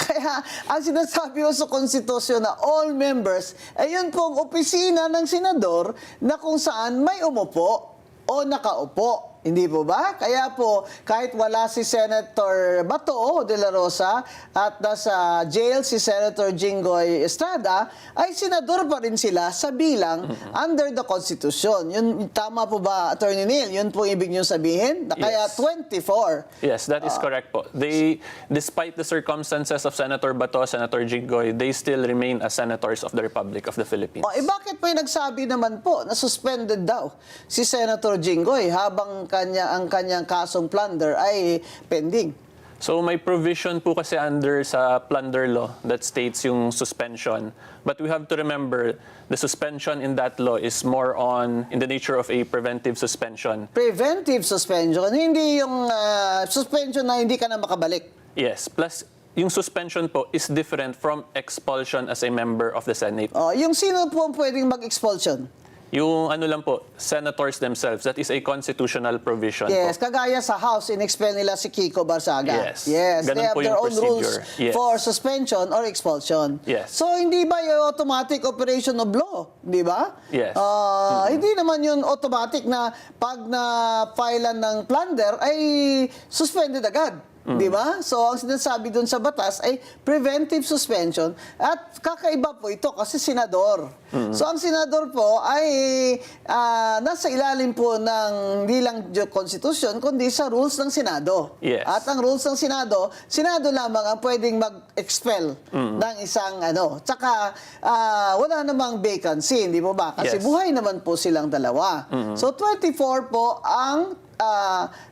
Kaya ang sinasabi ko sa konstitusyon na all members, ay yun pong opisina ng senador na kung saan may umupo o nakaupo. Hindi po ba? Kaya po, kahit wala si Senator Bato de la Rosa at nasa jail si Senator Jinggoy Estrada, ay senador pa rin sila sa bilang under the Constitution. Yun, tama po ba, Attorney Neil? Yun po ibig nyo sabihin? Na kaya Yes. 24. Yes, that is correct po. Despite the circumstances of Senator Bato, Senator Jinggoy, they still remain as senators of the Republic of the Philippines. Bakit may nagsabi naman po na suspended daw si Senator Jinggoy habang ang kanyang kasong plunder ay pending? So may provision po kasi under sa plunder law that states yung suspension. But we have to remember the suspension in that law is more in the nature of a preventive suspension. Preventive suspension, hindi yung suspension na hindi ka na makabalik. Yes, plus yung suspension po is different from expulsion as a member of the Senate. Yung sino po ang pwedeng mag-expulsion? Yung lang po, senators themselves, that is a constitutional provision Yes, po. kagaya sa House, in-expel nila si Kiko Barsaga. Yes. Yes, Ganun they have po their yung own rules procedure. Yes. for suspension or expulsion. Yes. So, hindi ba yung automatic operation of law? Di ba? Yes. Hindi naman yun automatic na pag na-filean ng plunder ay suspended agad. Di ba? So, ang sinasabi dun sa batas ay preventive suspension at kakaiba po ito kasi senador. So, ang senador po ay nasa ilalim po ng hindi lang Constitution kundi sa rules ng Senado. Yes. At ang rules ng Senado lamang ang pwedeng mag-expel ng isang Tsaka, wala namang vacancy, hindi po ba? Kasi Yes. buhay naman po silang dalawa. So, 24 po ang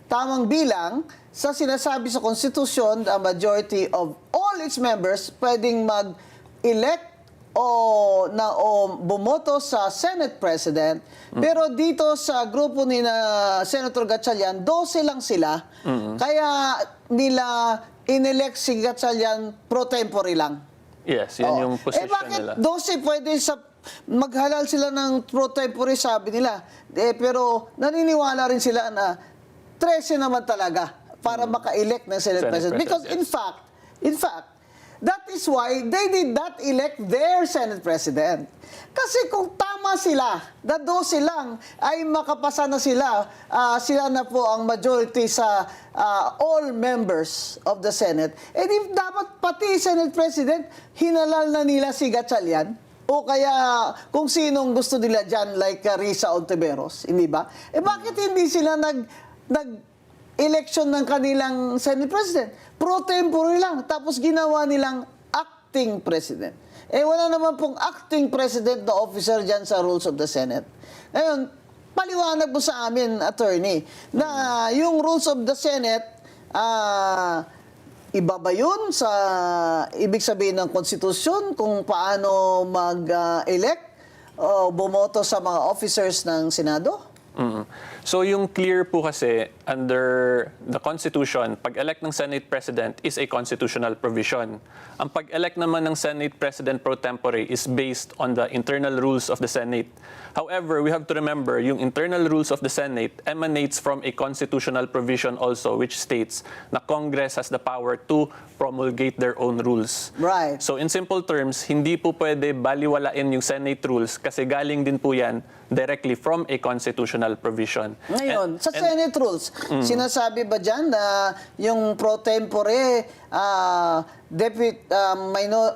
tamang bilang sa sinasabi sa Konstitusyon, the majority of all its members pwedeng mag-elect o bumoto sa Senate President. Pero dito sa grupo ni Senator Gatchalian, 12 lang sila. Kaya nila inelect si Gatchalian pro tempore lang. Yes, yun yung position bakit nila. 12 pwede maghalal sila ng pro tempore, sabi nila. Pero naniniwala rin sila na 13 naman talaga para maka-elect ng Senate President. Because yes. in fact, that is why they did not elect their Senate President. Kasi kung tama sila, na 12 lang, ay makapasa na sila, sila na po ang majority sa all members of the Senate, di dapat pati Senate President, hinalal na nila si Gatchalian. O kaya kung sinong gusto nila dyan, like Risa Ontiveros, hindi ba? Bakit hindi sila nag-election ng kanilang Senate President? Pro tempore lang, tapos ginawa nilang acting President. Wala naman pong acting President na officer dyan sa rules of the Senate. Ngayon, paliwanag mo sa amin, attorney, na yung rules of the Senate, iba ba yun sa ibig sabihin ng konstitusyon kung paano mag-elect o bumoto sa mga officers ng Senado? So yung clear po kasi under the Constitution, pag-elect ng Senate President is a constitutional provision. Ang pag-elect naman ng Senate President pro tempore is based on the internal rules of the Senate. However, we have to remember yung internal rules of the Senate emanates from a constitutional provision also which states na Congress has the power to promulgate their own rules. Right. So in simple terms, hindi po pwede baliwalain yung Senate rules kasi galing din po yan directly from a constitutional provision. Ngayon, sa Senate rules, sinasabi ba dyan na yung pro tempore,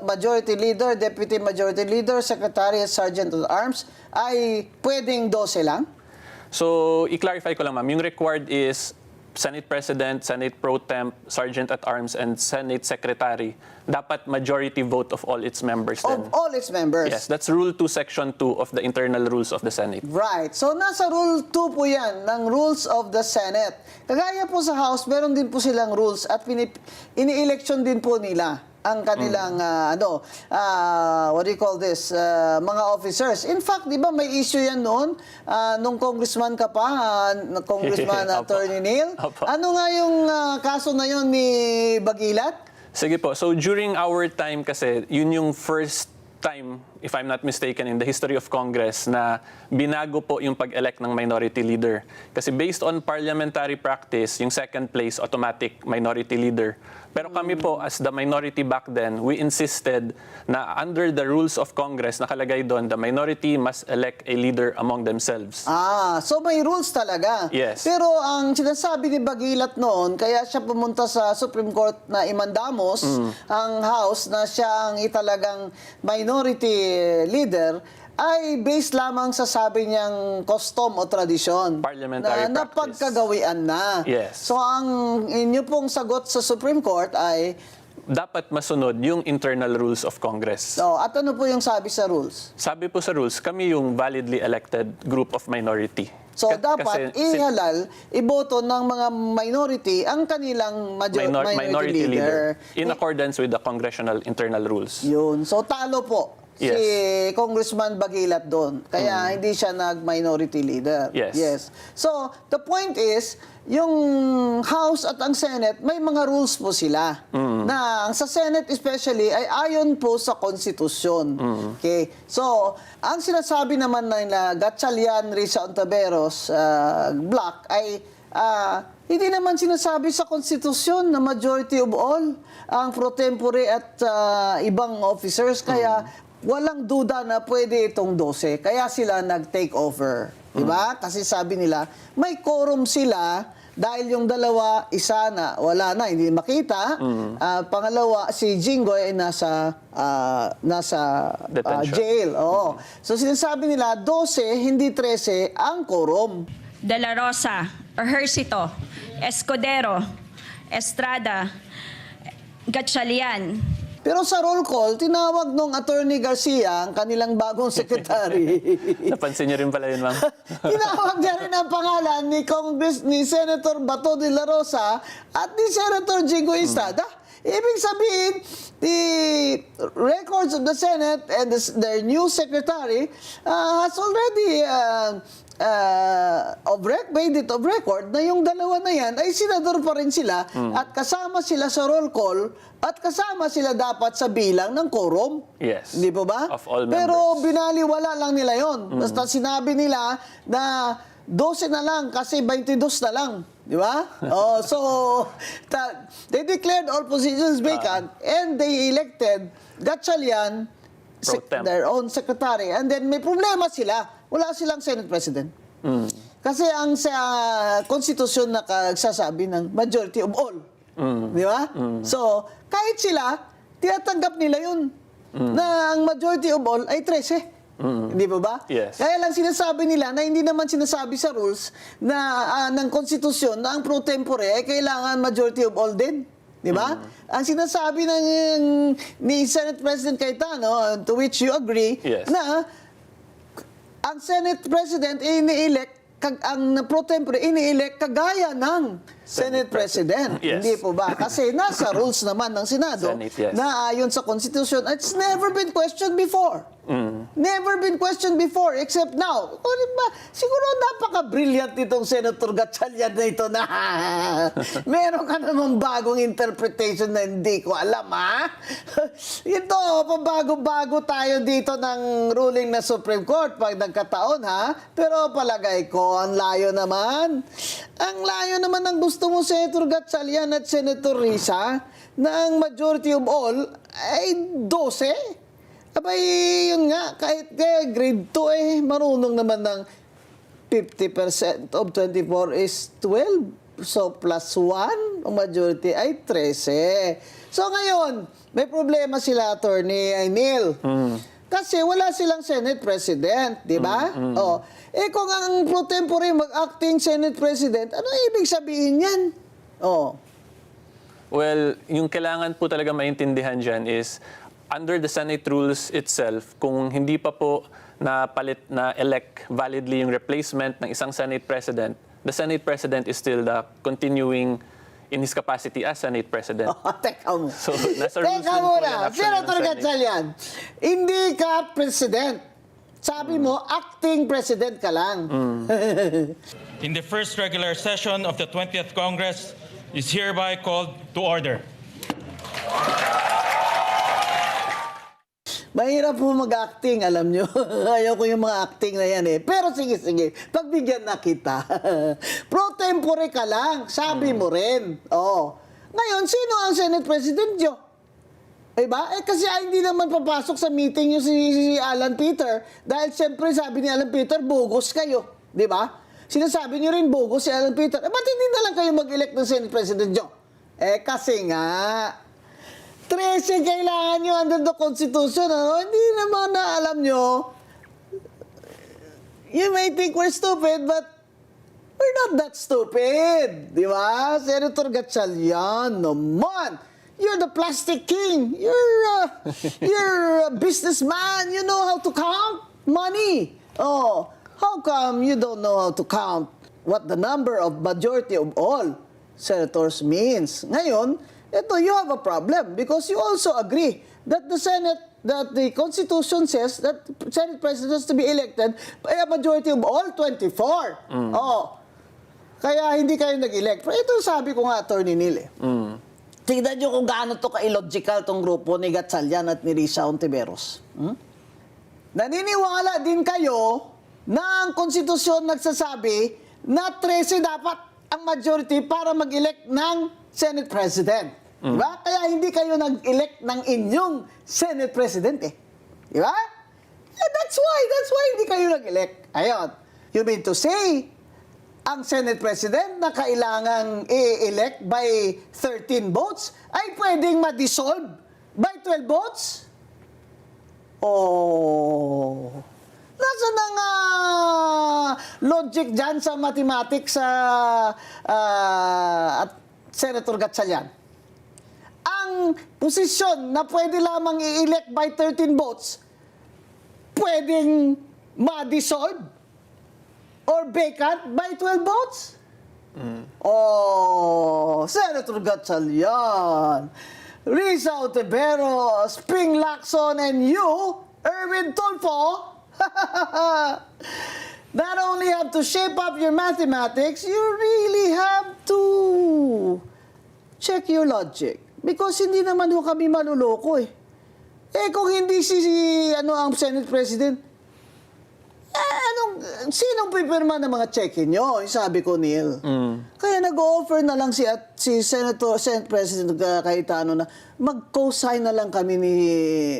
majority leader, deputy majority leader, secretary at sergeant of arms ay pwedeng 12 lang? So, i-clarify ko lang ma'am, yung required is Senate President, Senate Pro Temp, Sergeant at Arms, and Senate Secretary. Dapat majority vote of all its members then. Of all its members? Yes, that's Rule 2, Section 2 of the internal rules of the Senate. Right. So, nasa Rule 2 po yan ng Rules of the Senate. Kagaya po sa House, meron din po silang rules at ini-election din po nila ang kanilang, what do you call this, mga officers. In fact, di ba may issue yan noon, nung congressman ka pa, Congressman Attorney Neil. Opo. Ano nga yung kaso na yun ni Bagilat? Sige po. So during our time kasi, yun yung first time, if I'm not mistaken, in the history of Congress na binago po yung pag-elect ng minority leader. Kasi based on parliamentary practice, yung second place, automatic minority leader. Pero kami po, as the minority back then, we insisted na under the rules of Congress, nakalagay doon, the minority must elect a leader among themselves. So may rules talaga. Yes. Pero ang sinasabi ni Bagilat noon, kaya siya pumunta sa Supreme Court na imandamos ang House na siya ang italagang minority leader, ay based lamang sa sabi niyang custom o tradisyon. Parliamentary na practice. napagkagawian na. Yes. So ang inyo pong sagot sa Supreme Court ay, Dapat masunod yung internal rules of Congress. at ano po yung sabi sa rules? Sabi po sa rules, kami yung validly elected group of minority. So kasi dapat ihalal, iboto ng mga minority ang kanilang minority leader. in accordance with the congressional internal rules. Yun. So talo po Yes. si Congressman Bagilat doon. Kaya hindi siya nag-minority leader. Yes. So the point is, yung House at ang Senate, may mga rules po sila. Na sa Senate especially ay ayon po sa konstitusyon. Okay? So, ang sinasabi naman na Gatchalian, Risa Ontiveros, Black ay hindi naman sinasabi sa konstitusyon na majority of all ang pro tempore at ibang officers. Kaya walang duda na pwede itong 12. Kaya sila nag-take over. Diba? Kasi sabi nila, may quorum sila dahil yung dalawa, isa na wala na, hindi makita. Pangalawa, si Jinggoy ay nasa Detention. jail. Oo. So sinasabi nila, 12, hindi 13 ang quorum. De La Rosa, Ejercito, Escudero, Estrada, Gatchalian. Pero sa roll call, tinawag nung Attorney Garcia, ang kanilang bagong secretary. Napansin niyo rin pala yun, ma'am. Tinawag niya rin ang pangalan ni Senator Bato de la Rosa at ni Senator Jinggoy Estrada. Ibig sabihin, the records of the Senate and their new secretary has already made it of record na yung dalawa na yan ay senador pa rin sila at kasama sila sa roll call at kasama sila dapat sa bilang ng quorum. Yes. Hindi po ba? Of all members. Pero binaliwala lang nila yon. Basta sinabi nila na 12 na lang kasi 22 na lang. Di ba? So, they declared all positions vacant and they elected Gatchalian, Pro temp. their own secretary. And then may problema sila. Wala silang Senate President. Kasi ang sa konstitusyon na nagsasabi ng majority of all. Di ba? So, kahit sila, tinatanggap nila yun. Na ang majority of all ay 13. Hindi ba ba? Yes. Kaya lang sinasabi nila na hindi naman sinasabi sa rules na ng konstitusyon na ang pro tempore ay kailangan majority of all din. Di ba? Ang sinasabi ni Senate President Cayetano, to which you agree, Yes. na ang Senate President ini-elect, ang pro tempore ini-elect kagaya ng Senate President. Yes. Hindi po ba? Kasi nasa rules naman ng Senado Senate, yes. na ayon sa Constitution, it's never been questioned before. Never been questioned before, except now. O, diba? Siguro napaka-brilliant itong Senator Gatchalian na ito na meron ka namang bagong interpretation na hindi ko alam, ha? Ito, pabago-bago tayo dito ng ruling na Supreme Court pag nagkataon, ha? Pero palagay ko, ang layo naman. Ang layo naman ng gusto mo, Senator Gatchalian at Senator Risa, na ang majority of all ay 12. Abay, yun nga, kahit grade 2 marunong naman ng 50% of 24 is 12. So, plus 1, ang majority ay 13. So, ngayon, may problema sila, Attorney Neil. Kasi wala silang Senate President, di ba? Oh. Kung ang pro tempore mag-acting Senate President, ano ibig sabihin yan? Oh. Well, yung kailangan po talaga maintindihan dyan is under the Senate rules itself, kung hindi pa po na-elect validly yung replacement ng isang Senate President, the Senate President is still the continuing in his capacity as Senate President. Teka mo. So, nasa rules Teka din po muna, yan actually ng Senator Senate. Gatchalian, hindi ka President. Sabi mo, acting President ka lang. In the first regular session of the 20th Congress is hereby called to order. Mahirap po mag-acting, alam nyo. Ayaw ko yung mga acting na yan eh. Pero sige, pagbigyan na kita. Pro tempore ka lang, sabi mo rin. Oh. Ngayon, sino ang Senate President nyo? Diba? Kasi hindi naman papasok sa meeting nyo si Alan Peter. Dahil siyempre sabi ni Alan Peter, bogus kayo. Diba? Sinasabi nyo rin bogus si Alan Peter. Ba't hindi na lang kayo mag-elect ng Senate President nyo? Kasi nga, 13 kailangan nyo under the Constitution. Ano? Hindi naman na alam nyo. You may think we're stupid, but we're not that stupid. Di ba? Senator Gatchalian, naman. You're the plastic king. You're a businessman. You know how to count money. Oh, how come you don't know how to count what the number of majority of all senators means? Ngayon, ito, you have a problem because you also agree that that the Constitution says that Senate President is to be elected by a majority of all 24. Oh. Kaya hindi kayo nag-elect. Pero ito sabi ko nga, Attorney Neil. Tignan nyo kung gaano to ka-illogical tong grupo ni Gatchalian at ni Risa Hontiveros. Naniniwala din kayo na ang Konstitusyon nagsasabi na 13 dapat ang majority para mag-elect ng Senate President. Diba? Kaya hindi kayo nag-elect ng inyong Senate President eh. Diba? That's why hindi kayo nag-elect. Ayun. You mean to say, ang Senate President na kailangang i-elect by 13 votes ay pwedeng ma-dissolve by 12 votes? Oh. Nasaan ang logic dyan sa mathematics at Senator Gatchalian? Ang posisyon na pwede lamang i-elect by 13 votes, pwedeng ma-dissolve or vacant by 12 votes? Oh, Senator Gatchalian, Risa Hontiveros, Ping Lacson, and you, Erwin Tulfo, not only have to shape up your mathematics, you really have to check your logic. Because hindi naman ho kami maluloko eh. Kung hindi ang Senate President, sinong pipirma ng mga check-in nyo? Sabi ko, Neil. Kaya nag-offer na lang si Senate President Cayetano na mag-co-sign na lang kami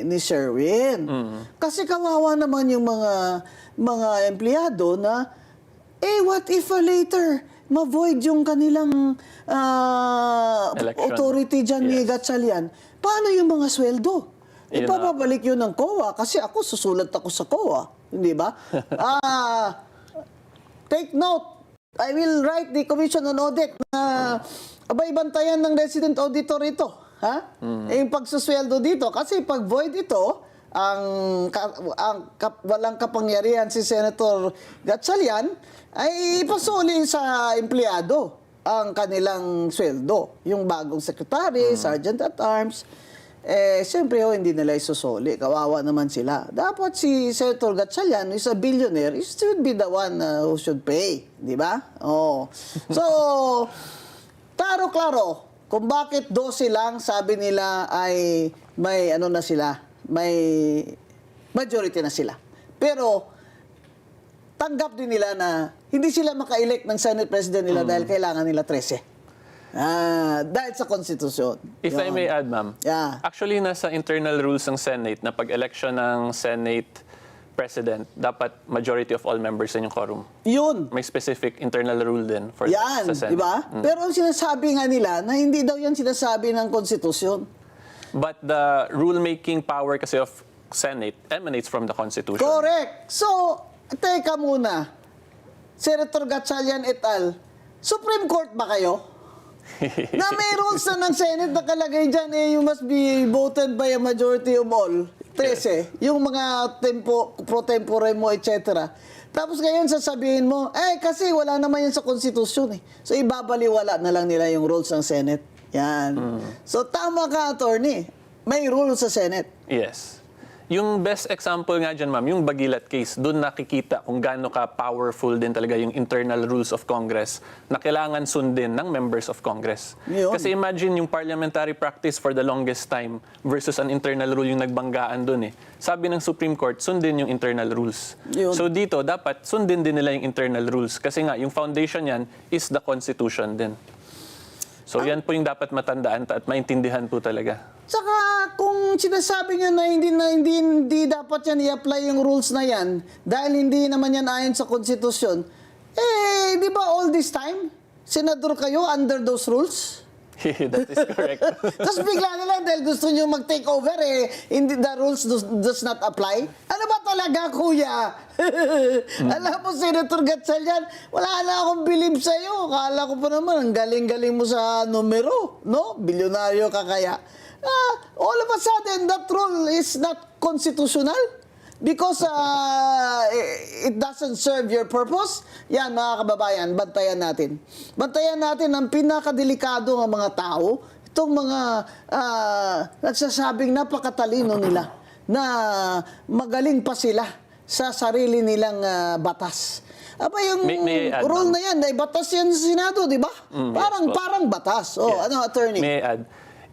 ni Sherwin. Kasi kawawa naman yung mga empleyado na, what if later ma-void yung kanilang authority dyan ni Gatchalian? Paano yung mga sweldo? Ipapabalik yun ng COA kasi ako susulat ako sa COA. Hindi ba? Take note. I will write the Commission on Audit na abay bantayan ng resident auditor ito. Yung pagsusweldo dito. Kasi pag void ito, walang kapangyarihan si Senator Gatchalian, ay ipasuli sa empleyado ang kanilang sweldo. Yung bagong secretary, sergeant at arms. siyempre hindi nila isusoli. Kawawa naman sila. Dapat si Senator Gatchalian is a billionaire. He should be the one who should pay. Di ba? Oh. So, klaro, kung bakit 12 lang, sabi nila ay may ano na sila, may majority na sila. Pero, tanggap din nila na hindi sila maka-elect ng Senate President nila dahil kailangan nila 13. Dahil sa konstitusyon. If I may add, ma'am. Yeah. Actually, nasa internal rules ng Senate na pag-election ng Senate President, dapat majority of all members in yung quorum. Yun. May specific internal rule din for Yan, sa Senate. di ba? Pero ang sinasabi nga nila na hindi daw yan sinasabi ng konstitusyon. But the rule-making power kasi of Senate emanates from the Constitution. Correct. So, teka muna. Senator Gatchalian et al., Supreme Court ba kayo? Na may rules na ng Senate nakalagay dyan, you must be voted by a majority of all. 13. Yung mga pro tempore mo, etc. Tapos ngayon sasabihin mo, kasi wala naman yan sa konstitusyon eh. So ibabaliwala na lang nila yung rules ng Senate. Yan. So tama ka, attorney. May rules sa Senate. Yes. Yung best example nga dyan, ma'am, yung Bagilat case, doon nakikita kung gaano ka powerful din talaga yung internal rules of Congress na kailangan sundin ng members of Congress. Yun. Kasi imagine yung parliamentary practice for the longest time versus an internal rule yung nagbanggaan doon eh. Sabi ng Supreme Court, sundin yung internal rules. Yun. So dito, dapat sundin din nila yung internal rules. Kasi nga, yung foundation yan is the Constitution din. So yan po yung dapat matandaan at maintindihan po talaga. Saka kung sinasabi nyo na hindi dapat yan i-apply yung rules na yan dahil hindi naman yan ayon sa konstitusyon, di ba all this time, senador kayo under those rules? That is correct. Tapos bigla na lang dahil gusto nyo mag-take over, hindi, the rules does not apply. Ano ba talaga, kuya? Alam mo, Senator Gatchalian, wala na akong believe sa'yo. Akala ko pa naman, ang galing-galing mo sa numero, no? Bilyonaryo ka kaya. All of a sudden, that rule is not constitutional because it doesn't serve your purpose. Yan, mga kababayan, bantayan natin. Bantayan natin ang pinakadelikado ng mga tao, itong mga nagsasabing napakatalino nila na magaling pa sila sa sarili nilang batas. Aba, yung May I add, rule ma'am? na yan, ay batas yan sa Senado, di ba? Parang batas. Yes. Ano, attorney? May I add?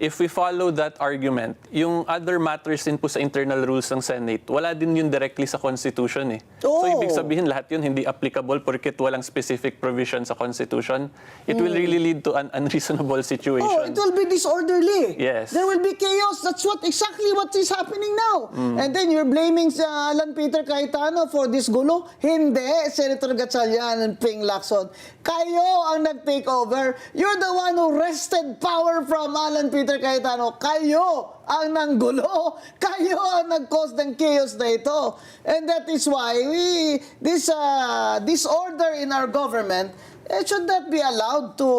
If we follow that argument, yung other matters din po sa internal rules ng Senate, wala din yun directly sa Constitution eh. So ibig sabihin lahat yun hindi applicable porket walang specific provision sa Constitution. It will really lead to an unreasonable situation. It will be disorderly. Yes. There will be chaos. That's exactly what is happening now. And then you're blaming Alan Peter Cayetano for this gulo. Hindi, Senator Gatchalian and Ping Lacson. Kayo ang nag-take over. You're the one who wrested power from Alan Peter Cayetano. Kayo ang nanggulo. Kayo ang nag-cause ng chaos na ito. And that is why this order in our government should not be allowed to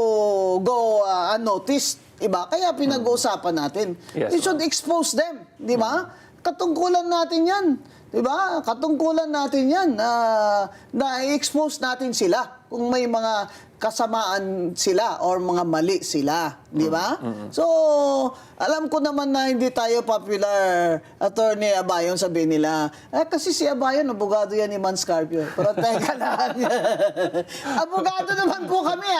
go unnoticed. Diba? Kaya pinag-uusapan natin. Yes, We should expose them. Di ba? Katungkulan natin yan. Di ba? Katungkulan natin yan. Na i-expose natin sila kung may mga kasamaan sila or mga mali sila. Di ba? So, alam ko naman na hindi tayo popular, Attorney Abayon, sabihin nila. Kasi si Abayon, abogado yan ni Man Scarpio. Pero teka lang. Abogado naman po kami,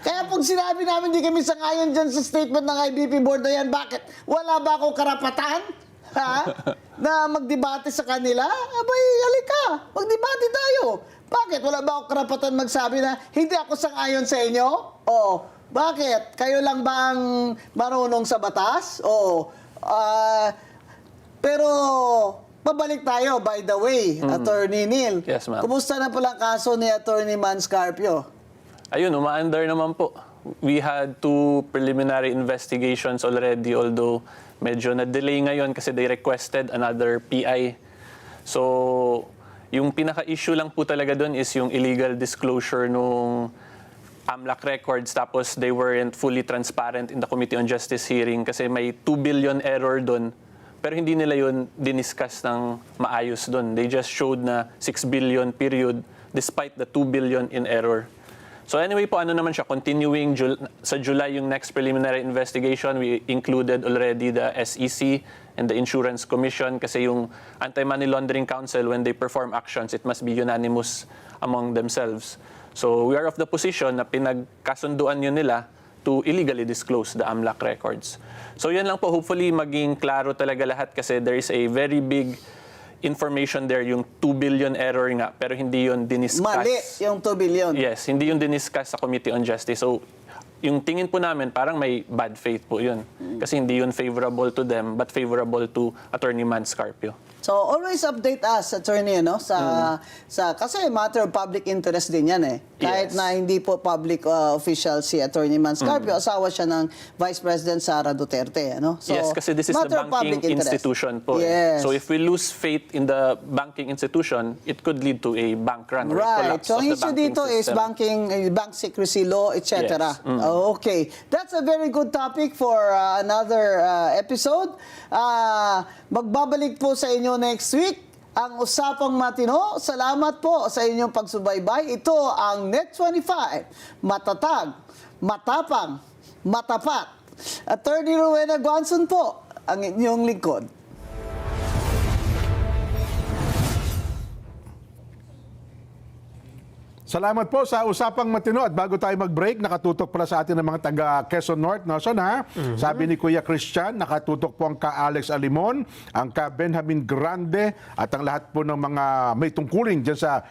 Kaya pag sinabi namin, di kami sangayon dyan sa statement ng IBP board na yan, bakit? Wala ba akong karapatan? Na magdebate sa kanila? Abay, halika, magdebate tayo. Bakit? Wala ba akong karapatan magsabi na hindi ako sang-ayon sa inyo? O, bakit? Kayo lang ba ang marunong sa batas? O, pero pabalik tayo, by the way, Attorney Neil. Yes, ma'am. Kumusta na pala ang kaso ni Attorney Man Scarpio? Ayun, umaandar naman po. We had 2 preliminary investigations already, although medyo na-delay ngayon kasi they requested another PI. So, yung pinaka-issue lang po talaga doon is yung illegal disclosure nung AMLAC records, tapos they weren't fully transparent in the Committee on Justice hearing kasi may 2 billion error doon. Pero hindi nila yun diniscuss ng maayos doon. They just showed na 6 billion period despite the 2 billion in error. So anyway po, ano naman siya, continuing sa July yung next preliminary investigation, we included already the SEC and the Insurance Commission kasi yung Anti-Money Laundering Council, when they perform actions, it must be unanimous among themselves. So we are of the position na pinagkasunduan yun nila to illegally disclose the AMLAC records. So yan lang po, hopefully maging klaro talaga lahat kasi there is a very big information there, yung 2 billion error nga, pero hindi yun diniscuss. Mali yung 2 billion. Yes, hindi yun diniscuss sa Committee on Justice. So, yung tingin po namin, parang may bad faith po yun. Kasi hindi yun favorable to them, but favorable to Attorney Mans Carpio. So always update us, attorney, no, sa kasi matter of public interest din 'yan eh. Kahit Yes. na hindi po public official si Attorney Mans Carpio, asawa siya ng Vice President Sara Duterte, ano? So Yes, kasi this is the matter of public banking interest. institution po. Yes. So if we lose faith in the banking institution, it could lead to a bank run or a Right. collapse So of the issue banking dito is system. bank secrecy law, etc. Yes. Okay. That's a very good topic for another episode. Magbabalik po sa inyo next week ang Usapang Matino. Salamat po sa inyong pagsubaybay. Ito ang Net25. Matatag, matapang, matapat. Attorney Rowena Guanzon po ang inyong lingkod. Salamat po sa Usapang Matino at bago tayo mag-break, nakatutok pala sa atin ng mga taga Quezon North, no? Sabi ni Kuya Christian, nakatutok po ang ka-Alex Alimon, ang ka-Benjamin Grande at ang lahat po ng mga may tungkulin dyan sa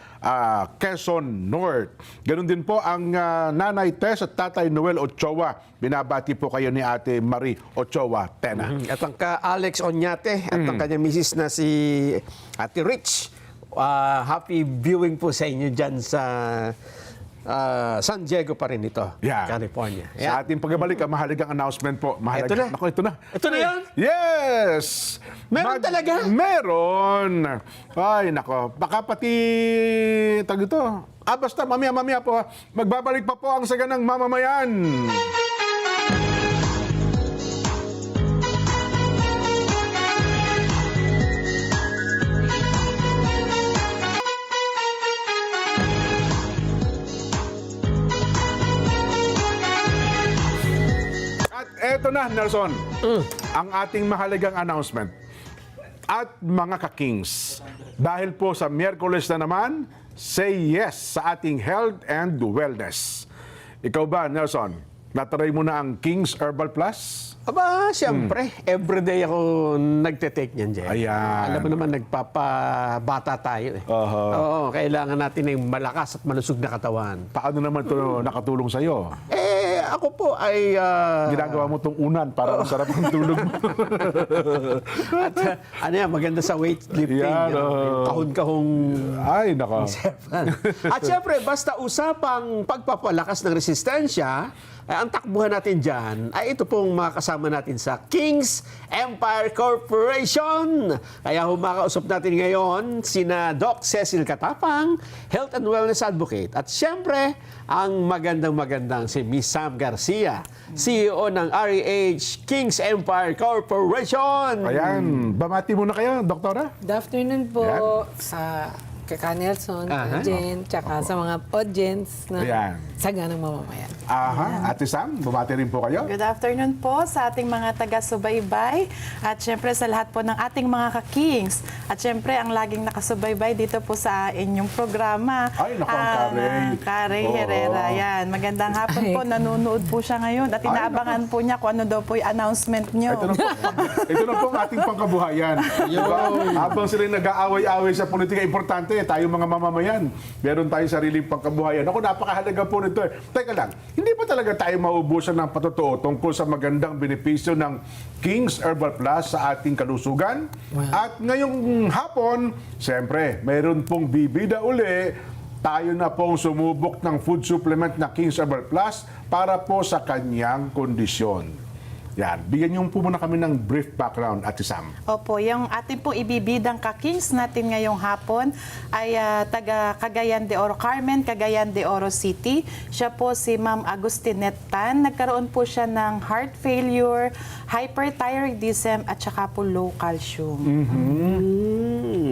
Quezon North. Ganun din po ang Nanay Tess at Tatay Noel Ochoa. Binabati po kayo ni Ate Marie Ochoa Tena. At ang ka-Alex Oñate at ang kanyang misis na si Ate Rich. Happy viewing po sa inyo dyan sa San Diego pa rin ito, Yeah. California. Sa ating pagbabalik, ang mahalagang announcement po. Mahalaga. Ito na. Naku, ito na. Ito na yan? Yes! Meron talaga? Meron! Ay, nako. Baka pati, tag ito. Basta, mamaya po. Magbabalik pa po ang Saganang Mamamayan. Eto na, Nelson, ang ating mahalagang announcement. At mga ka-Kings, dahil po sa Miyerkules na naman, say yes sa ating health and wellness. Ikaw ba, Nelson, natry mo na ang Kings Herbal Plus? Aba, siyempre, everyday ako nagte-take niyan, Jen. Ayan. Alam mo naman, nagpapabata tayo eh. Oo, kailangan natin ng malakas at malusog na katawan. Paano naman ito nakatulong sa'yo? Ako po ay... Ginagawa mo itong unan para masarap ang tulog mo. At ano yan, maganda sa weightlifting. Yan, Yung kahon-kahong... Ay, nako. At siyempre, basta usapang pagpapalakas ng resistensya, ang takbuhan natin dyan ay ito pong mga kasama natin sa Kings Empire Corporation. Kaya humakausap natin ngayon sina Doc Cecil Katapang, Health and Wellness Advocate. At siyempre, ang magandang si Miss Sam Garcia, CEO ng REH Kings Empire Corporation. Ayan, bamati muna kayo, Doktora. Good afternoon po sa kaka Nelson, Jen, tsaka sa mga audience na Ayan. Saganang Mamamayan. Aha, Ate Sam, bumati rin po kayo. Good afternoon po sa ating mga taga-subaybay at syempre sa lahat po ng ating mga ka-Kings. At syempre ang laging nakasubaybay dito po sa inyong programa. Ay, naku, ang Carey. Carey Oo. Herrera. Yan. Magandang hapon po. Nanonood po siya ngayon at inaabangan po niya kung ano daw po yung announcement niyo. Ito na po ang ating pangkabuhayan. Diba? Habang sila nag-aaway-aaway sa politika, importante, tayo mga mamamayan, meron tayong sariling pangkabuhayan. Ako, napakahalaga po nito. Teka lang, hindi pa talaga tayo maubusan ng patotoo tungkol sa magandang benepisyo ng Kings Herbal Plus sa ating kalusugan. At ngayong hapon, siyempre, mayroon pong bibida uli. Tayo na pong sumubok ng food supplement na Kings Herbal Plus para po sa kanyang kondisyon. Yan, bigyan niyo po muna kami ng brief background, Ate Sam. Opo, yung ating pong ibibidang ka-Kings natin ngayong hapon ay taga Cagayan de Oro, Carmen, Cagayan de Oro City. Siya po si Ma'am Agustinette Tan. Nagkaroon po siya ng heart failure, hyperthyroidism at saka po low calcium.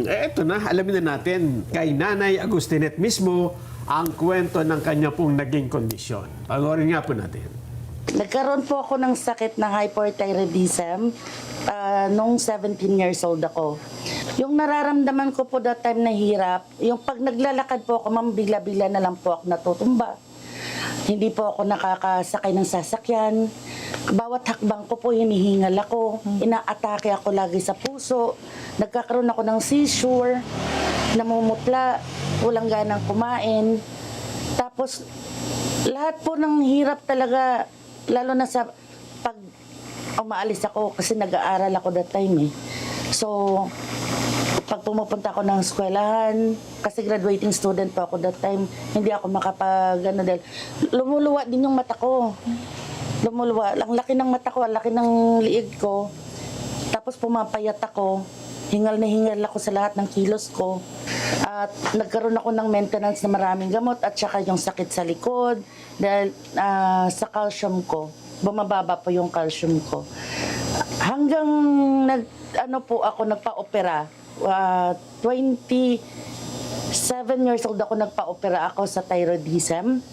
Eto na, alamin na natin kay Nanay Agustinette mismo ang kwento ng kanya pong naging kondisyon. Panoorin nga po natin. Nagkaroon po ako ng sakit na hyperthyroidism nung 17 years old ako. Yung nararamdaman ko po that time na hirap, yung pag naglalakad po ako, ma'am, bigla-bigla na lang po ako natutumba. Hindi po ako nakakasakay ng sasakyan. Bawat hakbang ko po, hinihingal ako. Inaatake ako lagi sa puso. Nagkakaroon ako ng seizure, namumutla, walang ganang kumain. Tapos, lahat po ng hirap talaga, lalo na sa pag umaalis ako kasi nag-aaral ako that time eh. So, pag pumupunta ako ng eskwelahan, kasi graduating student po ako that time, hindi ako dahil lumuluwa din yung mata ko. Lumuluwa. Ang laki ng mata ko, ang laki ng liig ko. Tapos pumapayat ako. Hingal na hingal ako sa lahat ng kilos ko. At nagkaroon ako ng maintenance na maraming gamot at saka yung sakit sa likod dahil sa calcium ko. Bumababa po yung calcium ko. Hanggang nagpa-opera. 27 years old ako nagpa-opera ako sa thyroidism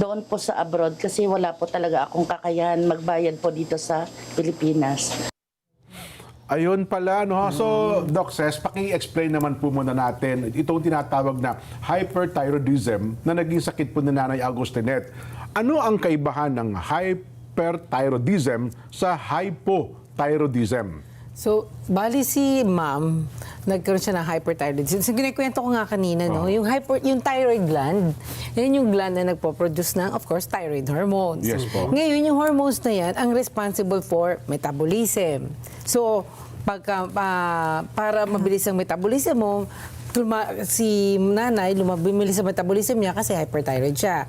doon po sa abroad kasi wala po talaga akong kakayahan magbayad po dito sa Pilipinas. Ayun pala, no? So, Doc Ses, paki-explain naman po muna natin itong tinatawag na hyperthyroidism na naging sakit po ni Nanay Agustinette. Ano ang kaibahan ng hyperthyroidism sa hypothyroidism? So, bali si ma'am, nagkaroon siya ng hyperthyroidism. So, kinikwento ko nga kanina, no? Yung thyroid gland, yan yung gland na nagpo-produce ng, of course, thyroid hormones. Yes po. Ngayon, yung hormones na yan, ang responsible for metabolism. So, para mabilis ang metabolism mo, si nanay, lumabilis sa metabolism niya kasi hyperthyroid siya.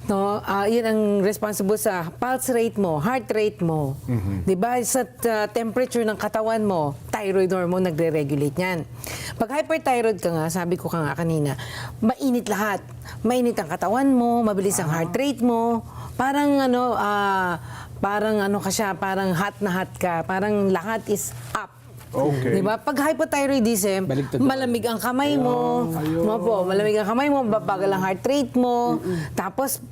No, yan ang responsible sa pulse rate mo, heart rate mo. 'Di ba? Sa temperature ng katawan mo, thyroid hormone nagre-regulate niyan. Pag hyperthyroid ka nga, sabi ko nga kanina, mainit lahat. Mainit ang katawan mo, mabilis ang heart rate mo. Parang ka siya, parang hot na hot ka, parang lahat is up. Okay. Diba? Pag hypothyroidism, malamig ang kamay mo. Malamig ang kamay mo, babagal ang heart rate mo. Tapos,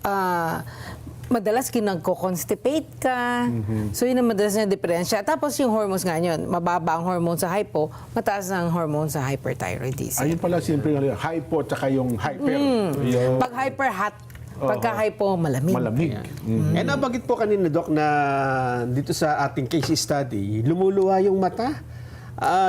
madalas nagko-constipate ka. So, yun ang madalas na diferensya. Tapos, yung hormones nga yun, mababa ang hormone sa hypo, mataas ang hormone sa hyperthyroidism. Ayun pala, simple nga, hypo tsaka yung hyper. Pag hyper-hot, pagka-hypo, malamig. Nabanggit po kanina, Doc, na dito sa ating case study, lumuluwa yung mata,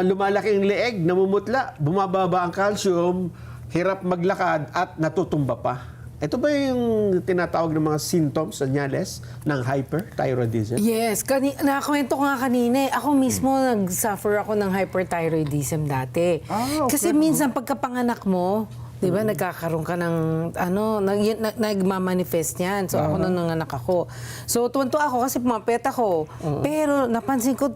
lumalaki ang leeg, namumutla, bumababa ang calcium, hirap maglakad at natutumba pa. Ito ba yung tinatawag ng mga symptoms, senyales ng hyperthyroidism? Yes. Nakakwento ko nga kanina. Ako mismo nag-suffer ako ng hyperthyroidism dati. Okay. Kasi minsan pagkapanganak mo, di ba, nagkakaroon ka ng, nagmamanifest niyan. So, ako nung nanganak ako. So, tuwan-tuwa ako kasi pumapayat ako. Pero, napansin ko,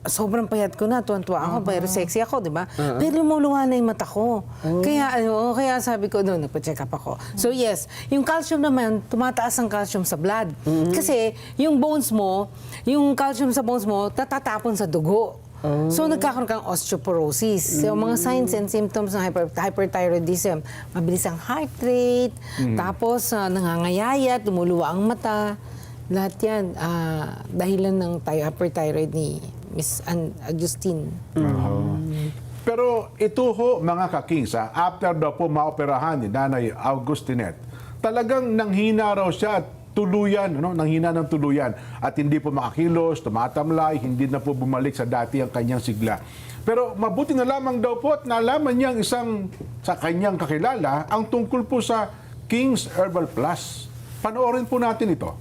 sobrang payat ko na, tuwan-tuwa ako, pero sexy ako, di ba? Pero lumuluwa na yung mata ko. Kaya sabi ko, nagpa-check up ako. So, yes, yung calcium naman, tumataas ang calcium sa blood. Kasi, yung bones mo, yung calcium sa bones mo, tatatapon sa dugo. So, nagkakaroon kang osteoporosis. So, mga signs and symptoms ng hyperthyroidism, mabilis ang heart rate, tapos nangangayayat, lumuluwa ang mata. Lahat yan, dahilan ng hyperthyroid ni Miss Agustin. Pero ito ho, mga kakings, after daw po maoperahan ni Nanay Agustinette, talagang nanghina raw siya at tuluyan, nanghina ng tuluyan at hindi po makakilos, tumatamlay, hindi na po bumalik sa dati ang kanyang sigla. Pero mabuti na lamang daw po at nalaman niyang isang sa kanyang kakilala ang tungkol po sa King's Herbal Plus. Panoorin po natin ito.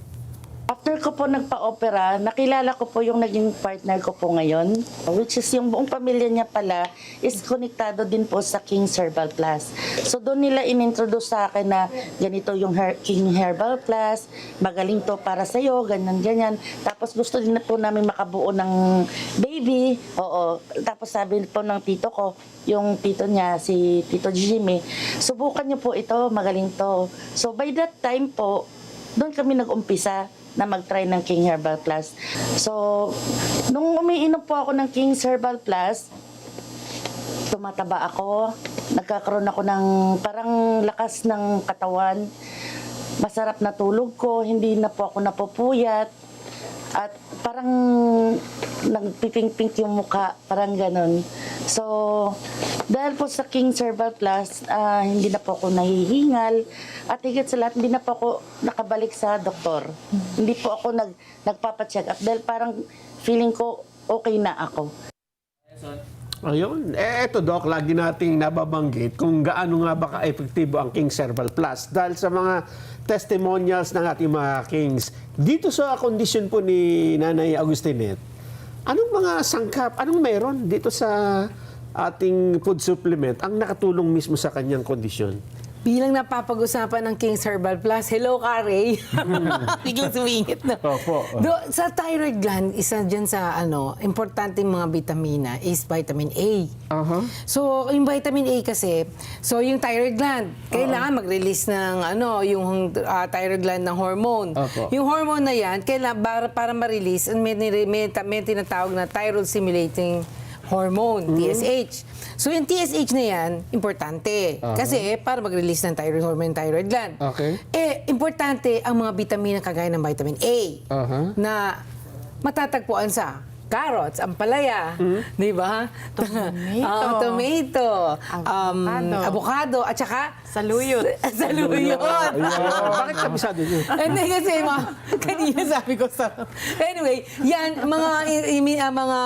After ko po nagpa-opera, nakilala ko po yung naging partner ko po ngayon, which is yung buong pamilya niya pala is konektado din po sa King's Herbal Plus. So doon nila inintroduce sa akin na ganito yung King Herbal Plus, magaling to para sa'yo, ganyan-ganyan. Tapos gusto din na po namin makabuo ng baby. Oo. Tapos sabi po ng tito ko, yung tito niya, si Tito Jimmy, subukan niyo po ito, magaling to. So by that time po, doon kami nag-umpisa na mag-try ng King Herbal Plus. So, nung umiinom po ako ng King's Herbal Plus, tumataba ako, nagkakaroon ako ng parang lakas ng katawan. Masarap na tulog ko, hindi na po ako napupuyat. At parang nagpipink-pink yung mukha, parang ganun. So, dahil po sa King Herbal Plus, hindi na po ako nahihingal. At higit sa lahat, hindi na po ako nakabalik sa doktor. Hindi po ako nagpapacheck up dahil parang feeling ko okay na ako. Ayun. Eto, Doc, lagi nating nababanggit kung gaano nga ba ka-epektibo ang King's Herbal Plus. Dahil sa mga testimonials ng ating mga Kings, dito sa kondisyon po ni Nanay Agustinet, anong mga sangkap, anong meron dito sa ating food supplement ang nakatulong mismo sa kanyang kondisyon? Bilang napapag-usapan ng King's Herbal Plus, hello, Kare. Biglang sumingit na. Opo. Sa thyroid gland, isa dyan sa importanteng mga vitamina is vitamin A. So, yung vitamin A kasi, so yung thyroid gland, kailangan mag-release ng yung thyroid gland ng hormone. Yung hormone na yan, kailangan para ma-release, may tinatawag na thyroid stimulating hormone, TSH. So yung TSH na yan, importante. Kasi para mag-release ng thyroid hormone, thyroid gland. Importante ang mga vitamina kagaya ng vitamin A na matatagpuan sa carrots, ampalaya, di ba? Tomato, avocado, at saka saluyot. Saluyot. Bakit kabisado nyo? Hindi kasi kanina sabi ko sa... Anyway, yan, mga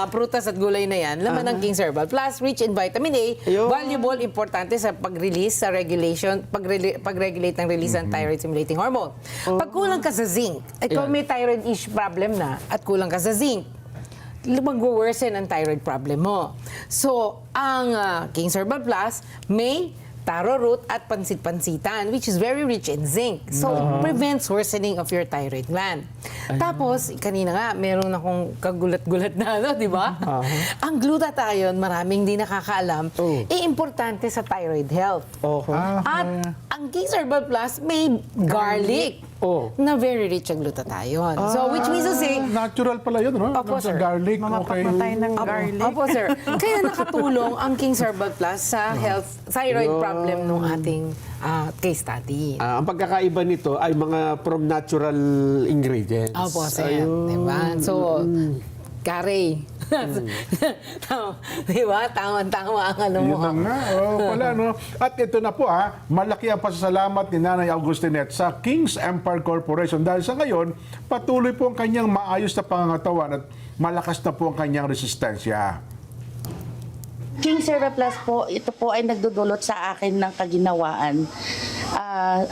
prutas at gulay na yan, laman ng King's Herbal Plus, rich in vitamin A, valuable, importante sa pag-release, sa regulation, pag-regulate ng release ng thyroid-stimulating hormone. Pag kulang ka sa zinc, kung may thyroid issue problem na at kulang ka sa zinc, mag-worsen ang thyroid problem mo. So, ang King's Herbal Plus may taro root at pansit-pansitan, which is very rich in zinc. So, it prevents worsening of your thyroid gland. Tapos, kanina nga, meron akong kagulat-gulat na, di ba? Ang glutathione, maraming di nakakaalam, importante sa thyroid health. At ang King's Herbal Plus may garlic na very rich ang glutathione. So, which means to say, Natural pala yun, no? Opo, sir. Garlic, Mapatay ng garlic. Opo, sir. Kaya nakatulong ang King's Herbal Plus sa thyroid problem ng ating case study. Ang pagkakaiba nito ay mga from natural ingredients. Opo, sir. Diba? So, Kare. Diba? Tama-tama ang mo. Yun na nga. Pala, no? At ito na po, malaki ang pasasalamat ni Nanay Agustinet sa King's Empire Corporation dahil sa ngayon, patuloy po ang kanyang maayos na pangangatawan at malakas na po ang kanyang resistensya. King's Herbal Plus po, ito po ay nagdudulot sa akin ng kaginawaan.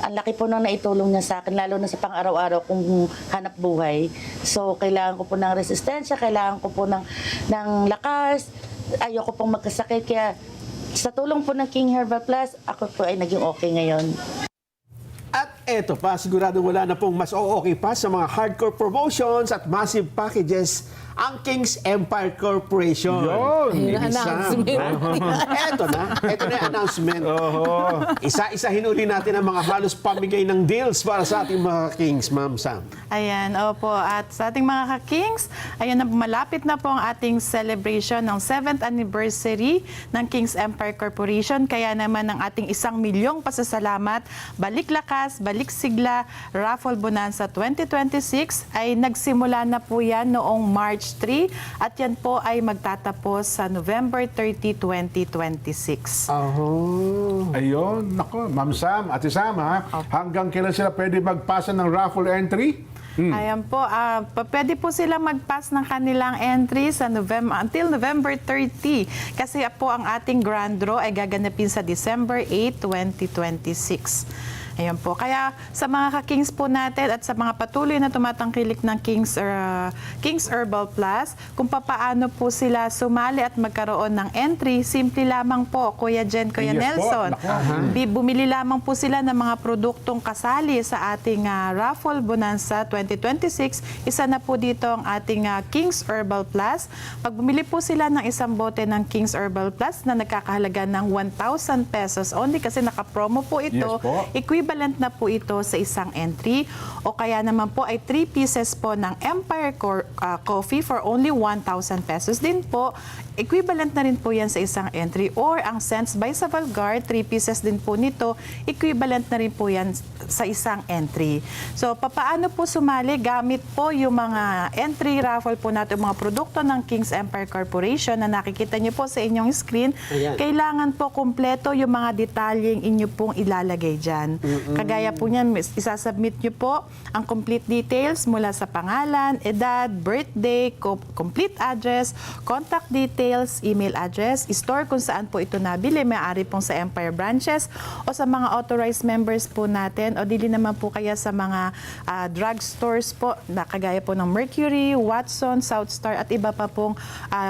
Ang laki po nang naitulong niya sa akin, lalo na sa pang-araw-araw kong hanap buhay. So, kailangan ko po ng resistensya, kailangan ko po ng lakas, ayoko pong magkasakit. Kaya sa tulong po ng King Herbal Plus, ako po ay naging okay ngayon. At eto pa, sigurado wala na pong mas okay pa sa mga hardcore promotions at massive packages ang King's Empire Corporation. Yun! Announcement. Ito na yung announcement. Isa-isahin uli natin ang mga halos pamigay ng deals para sa ating mga Kings, Ma'am Sam. Ayan, opo. At sa ating mga ka-Kings, ayun, malapit na po ang ating celebration ng 7th anniversary ng King's Empire Corporation. Kaya naman ang ating 1 milyong pasasalamat, balik lakas, balik sigla, Raffle Bonanza 2026 ay nagsimula na po yan noong March 3 at yan po ay magtatapos sa November 30, 2026. Ayun, nako, Ma'am Sam, Ate Sam, hanggang kailan sila pwede magpasa ng raffle entry? Ayan po, pwede po sila mag-pass ng kanilang entry sa until November 30 kasi po ang ating grand draw ay gaganapin sa December 8, 2026. Ayan po. Kaya sa mga ka-Kings po natin at sa mga patuloy na tumatangkilik ng King's Herbal Plus, kung papaano po sila sumali at magkaroon ng entry, simple lamang po, Kuya Jen, Kuya Nelson. Bumili lamang po sila ng mga produktong kasali sa ating Raffle Bonanza 2026. Isa na po dito ang ating King's Herbal Plus. Pag bumili po sila ng isang bote ng King's Herbal Plus na nagkakahalaga ng 1,000 pesos only kasi naka-promo po ito, equivalent na po ito sa isang entry o kaya naman po ay 3 pieces po ng Empire Coffee for only 1,000 pesos din po. equivalent na rin po yan sa isang entry. Or ang Sense by Savalgar, 3 pieces din po nito, equivalent na rin po yan sa isang entry. So, papaano po sumali? Gamit po yung mga entry raffle po natin, mga produkto ng King's Empire Corporation na nakikita nyo po sa inyong screen. Ayan. Kailangan po kumpleto yung mga detalyeng inyo pong ilalagay dyan. Kagaya po niyan, isasubmit nyo po ang complete details mula sa pangalan, edad, birthday, complete address, contact details, email address, store kung saan po ito nabili, maaari pong sa Empire branches o sa mga authorized members po natin o dili naman po kaya sa mga drugstores po na kagaya po ng Mercury, Watson, Southstar at iba pa pong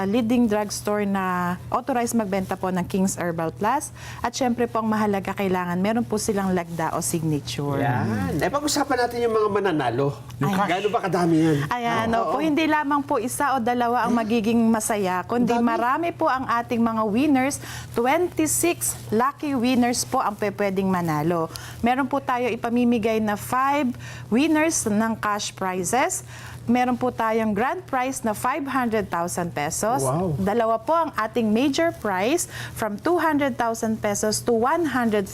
leading drugstore na authorized magbenta po ng King's Herbal Plus. At syempre po ang mahalaga, kailangan meron po silang lagda o signature. Yan. Pag-usapan natin yung mga mananalo. Gaano ba kadami yan? Ayan, po, hindi lamang po isa o dalawa ang magiging masaya, kundi marami po ang ating mga winners. 26 lucky winners po ang pwedeng manalo. Meron po tayo ipamimigay na 5 winners ng cash prizes. Meron po tayong grand prize na 500,000 pesos. Wow. Dalawa po ang ating major prize from 200,000 pesos to 150,000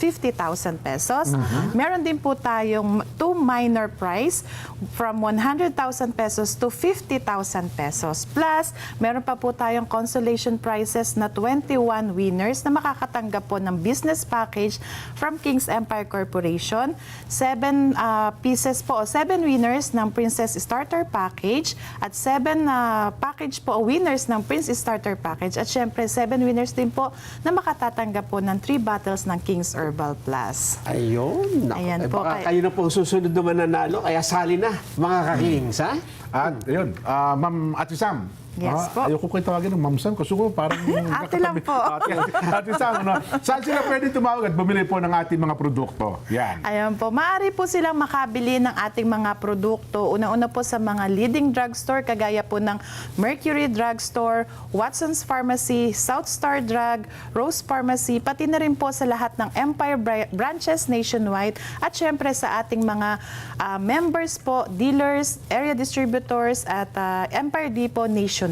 pesos. Meron din po tayong 2 minor prize from 100,000 pesos to 50,000 pesos. Plus, meron pa po tayong consolation prizes na 21 winners na makakatanggap po ng business package from King's Empire Corporation. 7 pieces po o 7 winners ng Princess Starter Package at 7 package po o winners ng Prince Starter Package at syempre 7 winners din po na makatatanggap po ng 3 bottles ng King's Herbal Plus. Ayun. Naku, Ayan po, baka kayo na po susunod na mananalo, kaya sali na, mga ka-Kings, ha? At yun, Ma'am Ate Sam. Yes po. Ayoko kayo tawagin ng Ma'am Sam kasi ko parang Ate lang po. Ate Sam, saan sila pwede tumawag at bumili po ng ating mga produkto? Yan. Ayan po, maaari po silang makabili ng ating mga produkto. Una-una po sa mga leading drugstore, kagaya po ng Mercury Drugstore, Watson's Pharmacy, Southstar Drug, Rose Pharmacy, pati na rin po sa lahat ng Empire branches nationwide at syempre sa ating mga members po, dealers, area distributors at Empire Depot nationwide.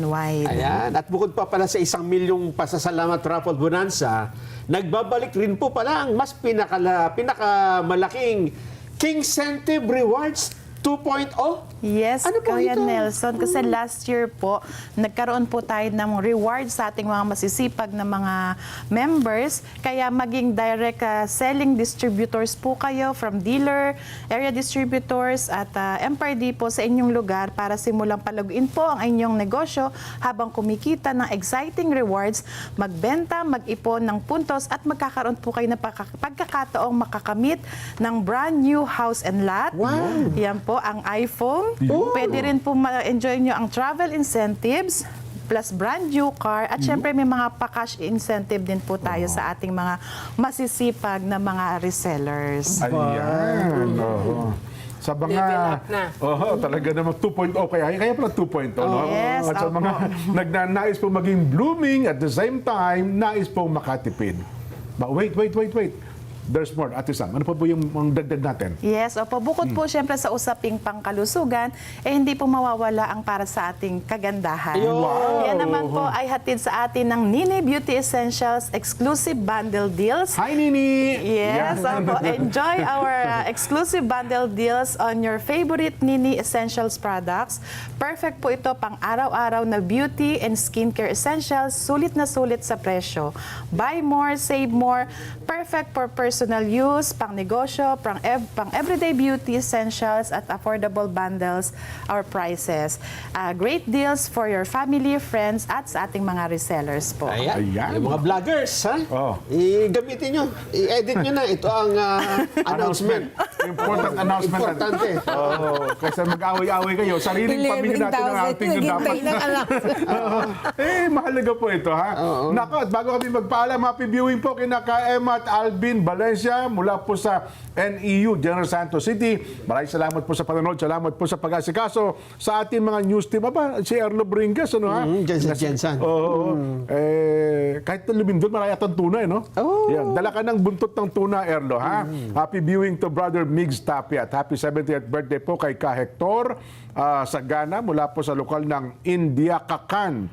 Ayan. At bukod pa pala sa 1 milyong pasasalamat raffle bonanza, nagbabalik rin po pala ang mas pinakamalaking Kingcentive Rewards 2.0? Yes, Ano po Kuya ito? Nelson. Kasi last year po, nagkaroon po tayo ng reward sa ating mga masisipag na mga members. Kaya maging direct selling distributors po kayo from dealer, area distributors at Empire Depot sa inyong lugar para simulang palaguin po ang inyong negosyo habang kumikita ng exciting rewards, magbenta, mag-ipon ng puntos at magkakaroon po kayo ng pagkakataong makakamit ng brand new house and lot. Wow! Yan po ang iPhone. Pwede rin po ma-enjoy nyo ang travel incentives plus brand new car at syempre may mga pa-cash incentive din po tayo sa ating mga masisipag na mga resellers. Ayan. Sa mga Level up na. talaga naman 2.0 kaya pala 2.0 no? Yes, At sa mga nagnanais po maging blooming at the same time nais po makatipid. But wait. There's more. Ate Sam, ano pa po yung dagdag natin? Yes, opo. Bukod po syempre sa usaping pangkalusugan, hindi po mawawala ang para sa ating kagandahan. Wow! Yan naman po ay hatid sa atin ng Nini Beauty Essentials exclusive bundle deals. Hi, Nini! Yes, opo. Enjoy our exclusive bundle deals on your favorite Nini Essentials products. Perfect po ito pang araw-araw na beauty and skincare essentials. Sulit na sulit sa presyo. Buy more, save more. Perfect for personal use, pang negosyo, pang everyday beauty essentials at affordable bundles or prices. Great deals for your family, friends at sa ating mga resellers po. Ayan. Ayan. Yung mga vloggers, ha? Oh. I-gamitin nyo. I-edit nyo na. Ito ang announcement. Important announcement. Importante. Kaysa mag-away-away kayo, sariling pamilya natin ang ating dapat. Mahalaga po ito, ha? Nako, at bago kami magpaalam, happy viewing po kina Emma at Alvin Valencia mula po sa NEU, General Santos City. Maraming salamat po sa panonood. Salamat po sa pag-asikaso sa ating mga news team. Aba, si Erlo Bringas, ano ha? Jensen. Kahit lumindol, marami atang tuna, no? Yan. Dala ka ng buntot ng tuna, Erlo, ha? Happy viewing to Brother Migs Tapia. At happy 70th birthday po kay Ka Hector Sagana mula po sa lokal ng India Kakan,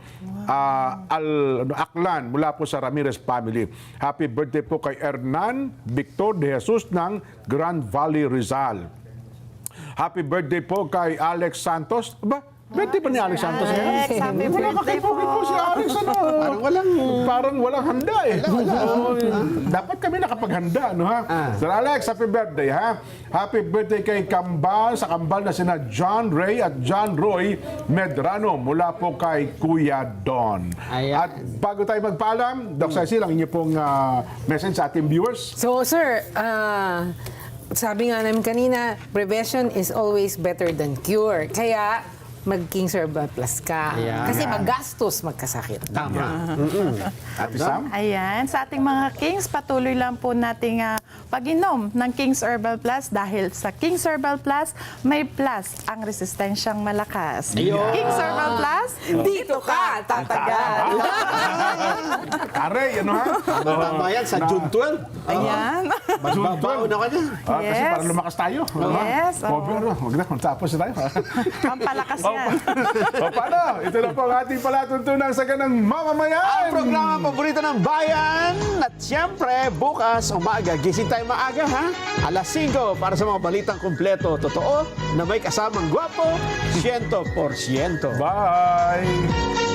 Aklan mula po sa Ramirez family. Happy birthday po kay Hernan Victor de Jesus ng Grand Valley, Rizal. Happy birthday po kay Alex Santos. Ba? Birthday pa ni Alex Santos ngayon? Alex, happy birthday po. po si Alex. Ano? Parang walang handa eh. Oo, dapat kami nakapaghanda, no ha? Sir Alex, happy birthday ha. Happy birthday kay Kambal, sa Kambal na sina John Ray at John Roy Medrano mula po kay Kuya Don. At bago tayo magpaalam, Doc Cecil, ang inyo pong message sa ating viewers. So, sir, sabi nga namin kanina, prevention is always better than cure. Kaya, mag-King's Herbal Plus ka. Kasi magastos magkasakit. Tama. Ate Sam? Ayan, sa ating mga Kings, patuloy lang po nating pag-inom ng King's Herbal Plus dahil sa King's Herbal Plus, may plus ang resistensyang malakas. King's Herbal Plus, Dito ka, tatagal. Aray, ano ha? Tama yan, sa June 12. ayan. Magbabaon ako na. Kasi Yes. para lumakas tayo. ano ha? Yes, oo. Cover, huwag na, tapos na tayo. Pampalakas yan. O paano? Ito na po ang ating palatuntunan sa ganang mamamayan. Ang programa paborito ng bayan. At siyempre, bukas umaga, gising tayo maaga ha. Alas 5 para sa mga balitang kumpleto. Totoo na may kasamang gwapo, 100%. Bye!